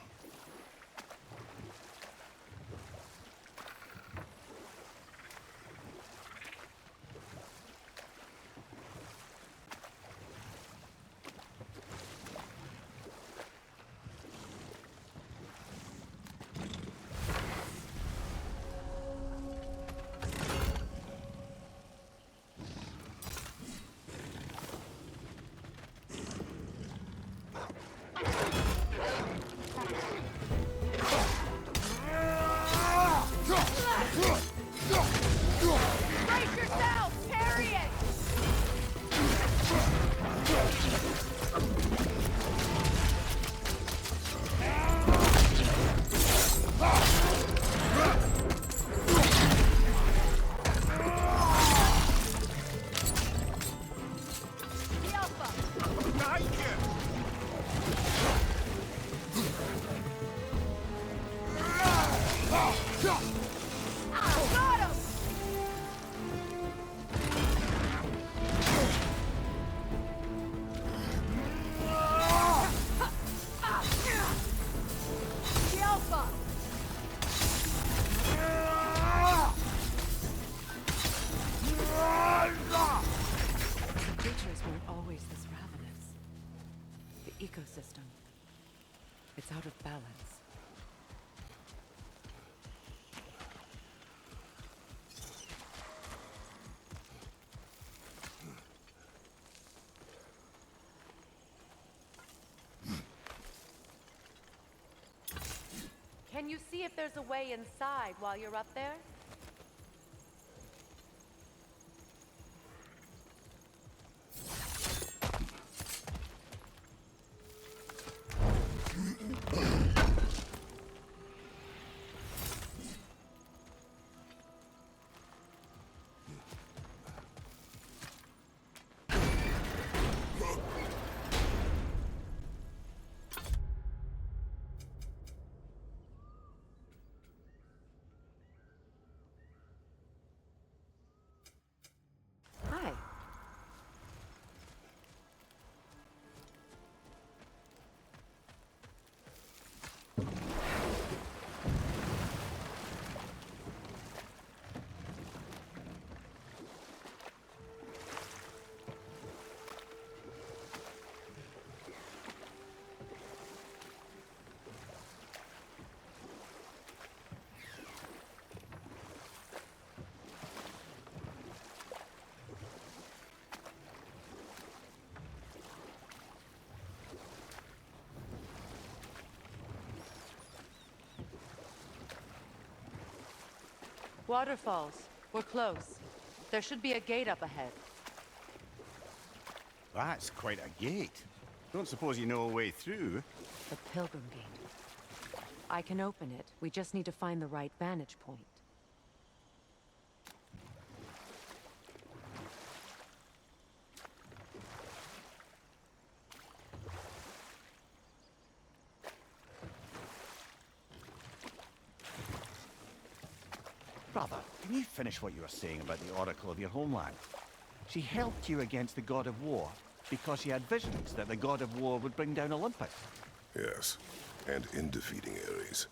ecosystem. It's out of balance. Can you see if there's a way inside while you're up there? Hi. Waterfalls. We're close. There should be a gate up ahead. That's quite a gate. Don't suppose you know a way through? The Pilgrim Gate. I can open it. We just need to find the right vantage point. Brother, can you finish what you were saying about the Oracle of your homeland? She helped you against the God of War because she had visions that the God of War would bring down Olympus. Yes, and in defeating Ares,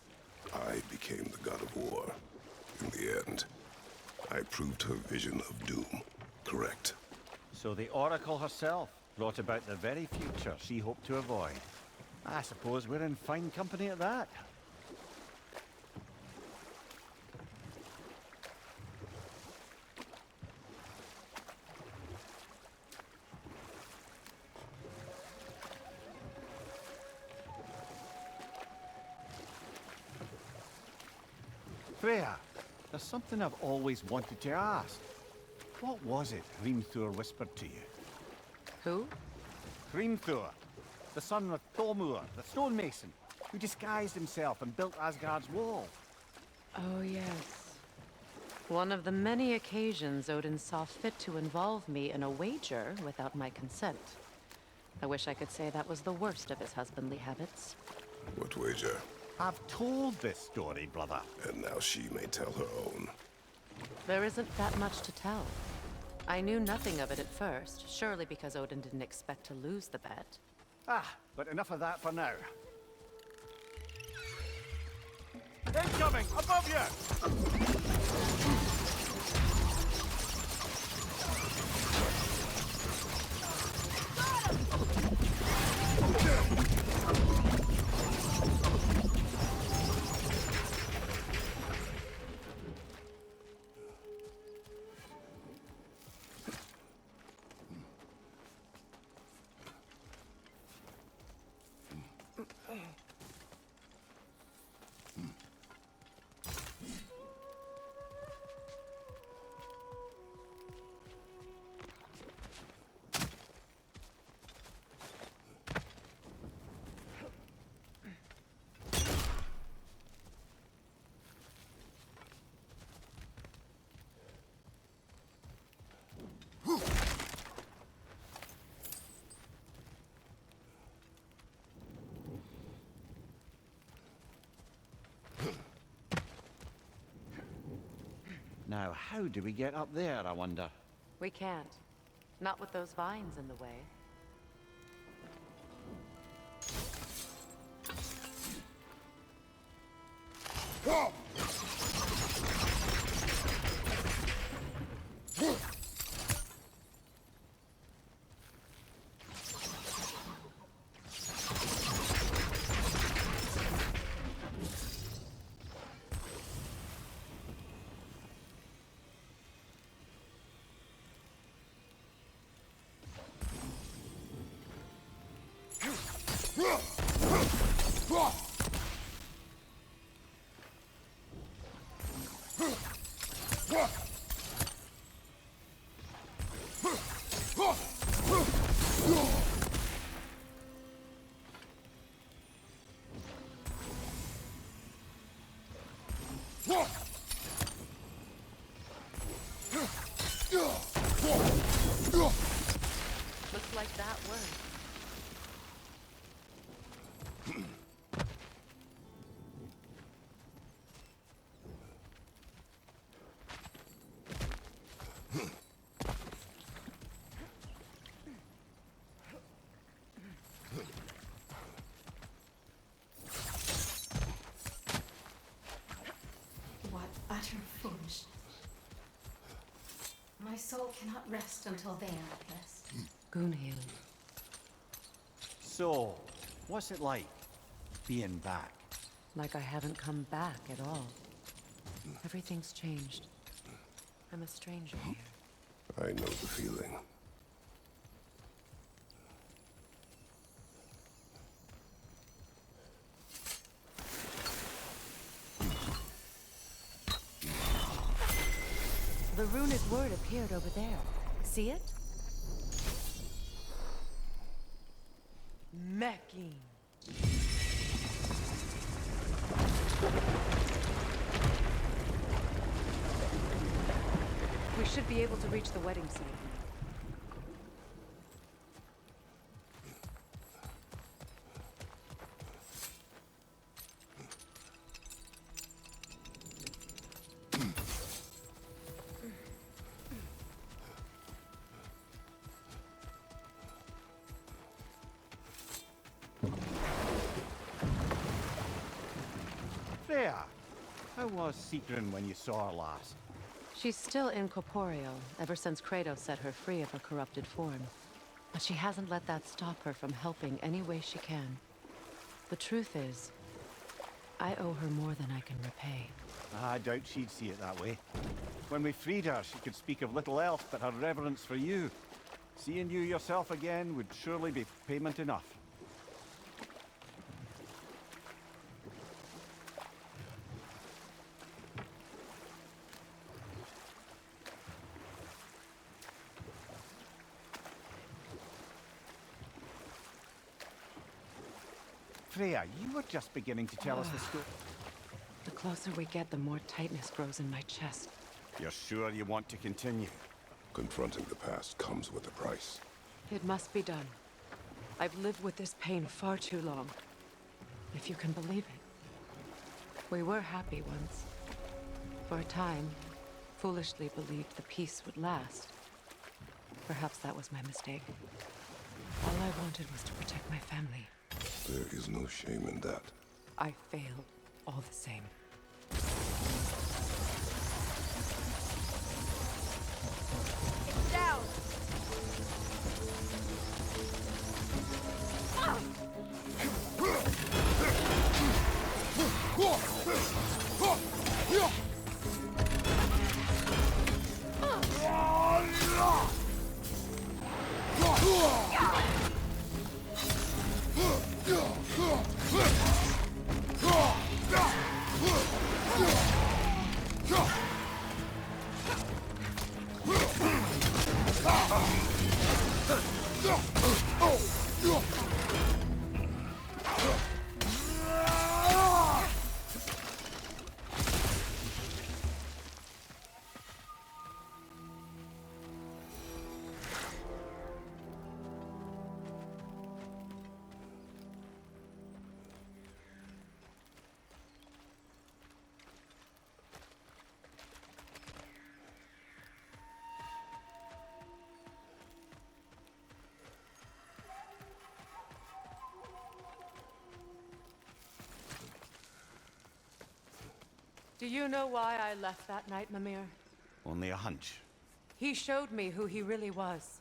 I became the god of war. In the end, I proved her vision of doom correct. So the Oracle herself brought about the very future she hoped to avoid. I suppose we're in fine company at that. Freya, there's something I've always wanted to ask. What was it Hrimthur whispered to you? Who? Hrimthur, the son of Thormur, the stonemason, who disguised himself and built Asgard's wall. Oh, yes. One of the many occasions Odin saw fit to involve me in a wager without my consent. I wish I could say that was the worst of his husbandly habits. What wager? I've told this story, brother. And now she may tell her own. There isn't that much to tell. I knew nothing of it at first, surely because Odin didn't expect to lose the bet. Ah, but enough of that for now. Incoming! Above you! Now, how do we get up there, I wonder? We can't. Not with those vines in the way. Looks like that worked. What utter foolishness. My soul cannot rest until they are at rest. Gunhild. So, what's it like, being back? Like I haven't come back at all. Everything's changed. I'm a stranger here. I know the feeling. The runic word appeared over there. See it? Mecking. We should be able to reach the wedding site now. Freya, how was Sigrun when you saw her last? She's still incorporeal, ever since Kratos set her free of her corrupted form. But she hasn't let that stop her from helping any way she can. The truth is, I owe her more than I can repay. I doubt she'd see it that way. When we freed her, she could speak of little else but her reverence for you. Seeing you yourself again would surely be payment enough. Freya, you were just beginning to tell us the story. The closer we get, the more tightness grows in my chest. You're sure you want to continue? Confronting the past comes with a price. It must be done. I've lived with this pain far too long. If you can believe it. We were happy once. For a time, foolishly believed the peace would last. Perhaps that was my mistake. All I wanted was to protect my family. There is no shame in that. I failed, all the same. Down! Do you know why I left that night, Mimir? Only a hunch. He showed me who he really was.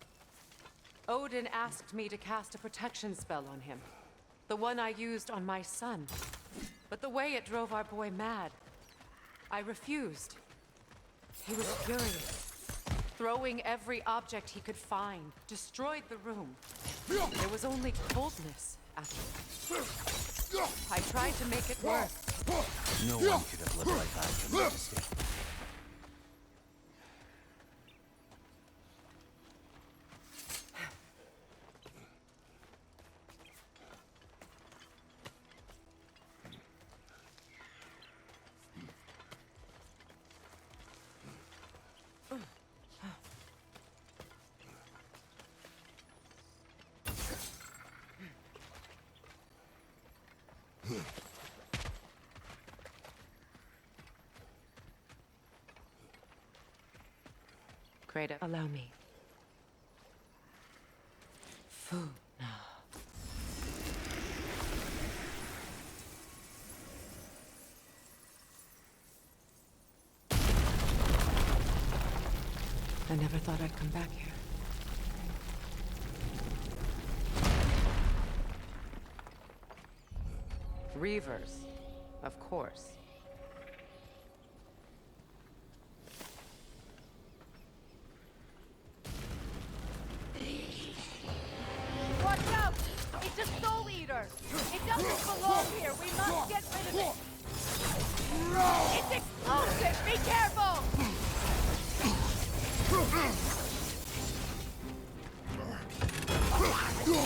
Odin asked me to cast a protection spell on him. The one I used on my son. But the way it drove our boy mad, I refused. He was furious, throwing every object he could find, destroyed the room. There was only coldness after. I tried to make it work. No one could have lived like that, Your Majesty. Kratos, allow me. Food now. I never thought I'd come back here. Reavers, of course. Watch out! It's a soul eater! It doesn't belong here! We must get rid of it! It's explosive! Be careful! Behind you!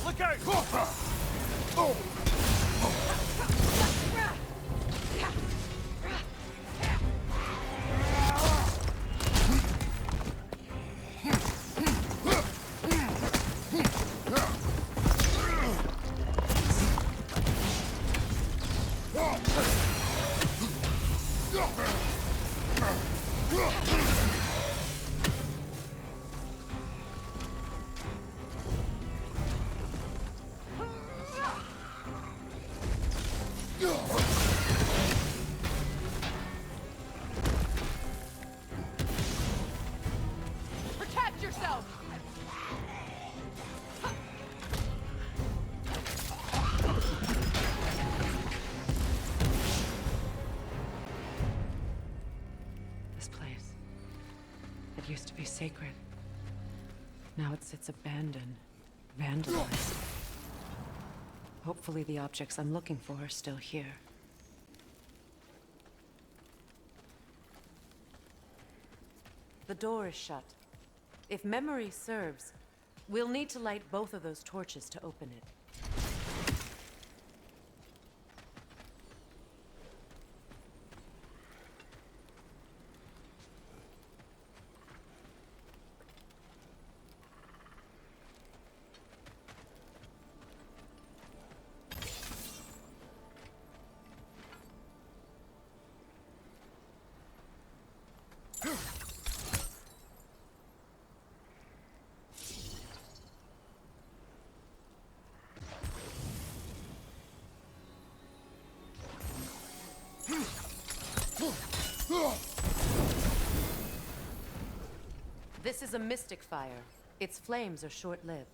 Look out! Protect yourself! This place. It used to be sacred. Now it sits abandoned, vandalized. Hopefully the objects I'm looking for are still here. The door is shut. If memory serves, we'll need to light both of those torches to open it. This is a mystic fire. Its flames are short-lived.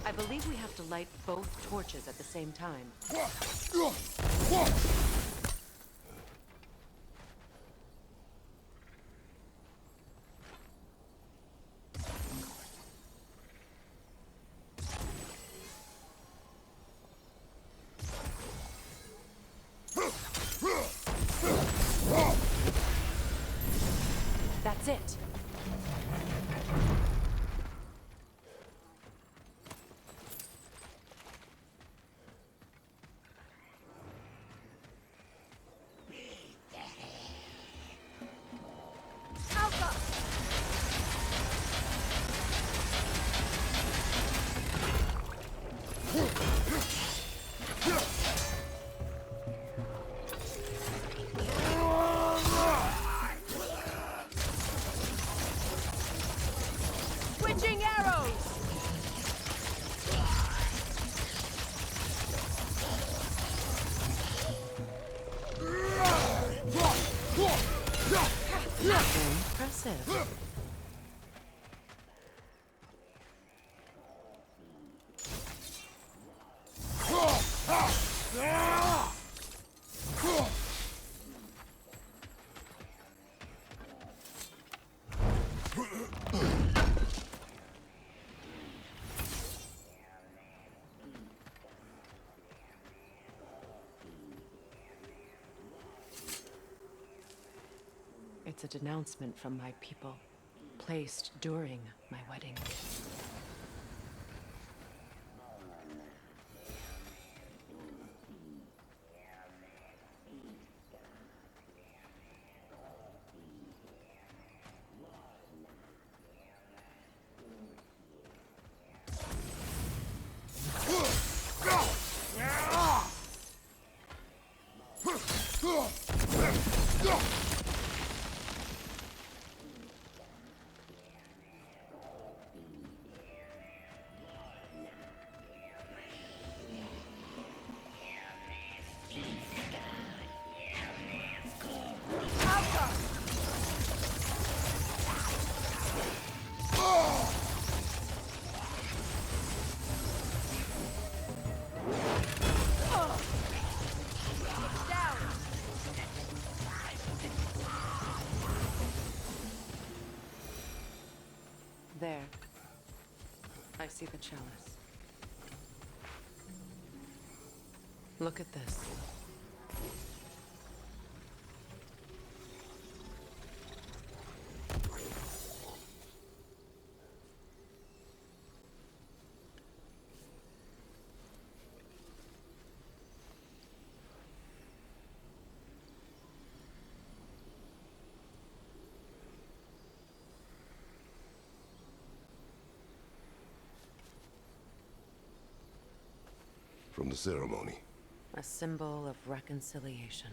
I believe we have to light both torches at the same time. arrows! Impressive. It's a denouncement from my people, placed during my wedding. There. I see the chalice. Look at this. From the ceremony. A symbol of reconciliation.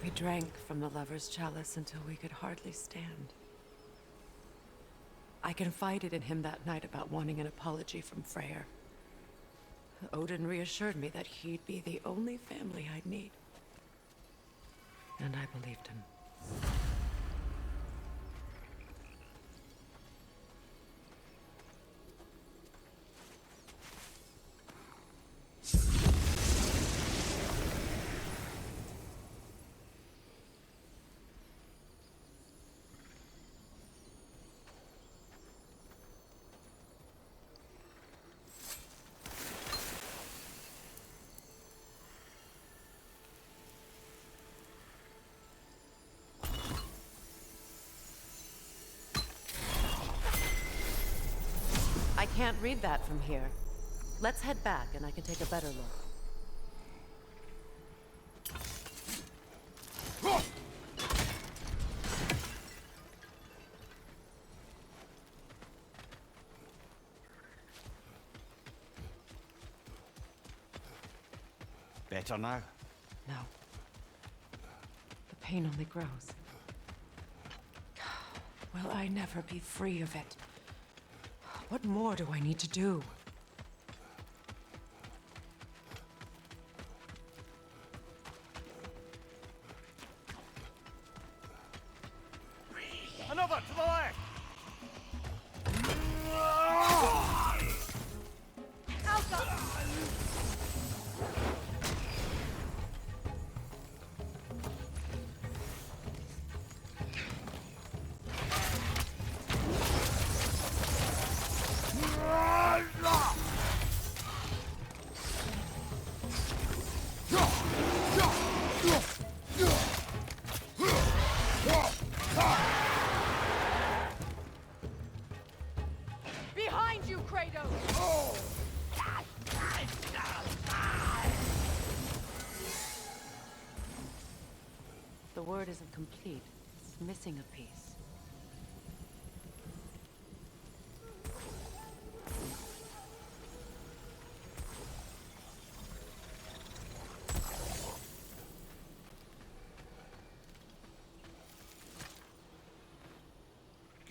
We drank from the lover's chalice until we could hardly stand. I confided in him that night about wanting an apology from Freyr. Odin reassured me that he'd be the only family I'd need. And I believed him. I can't read that from here. Let's head back and I can take a better look. Better now? No. The pain only grows. Will I never be free of it? What more do I need to do? Another to the left! Behind you, Kratos! The word isn't complete. It's missing a piece.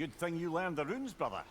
Good thing you learned the runes, brother.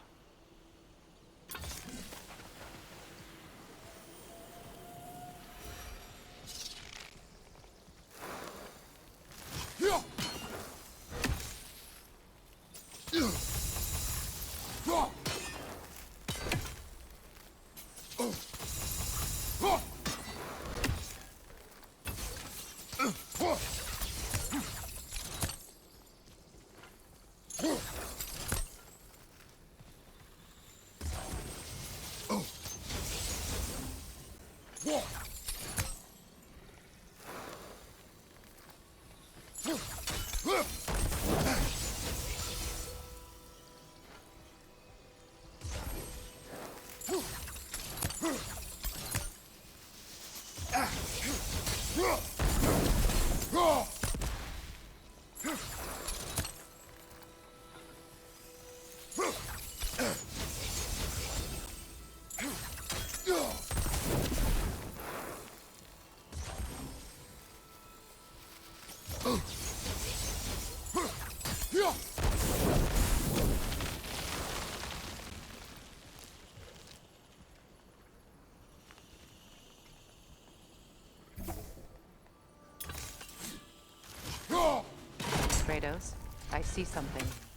Kratos, I see something.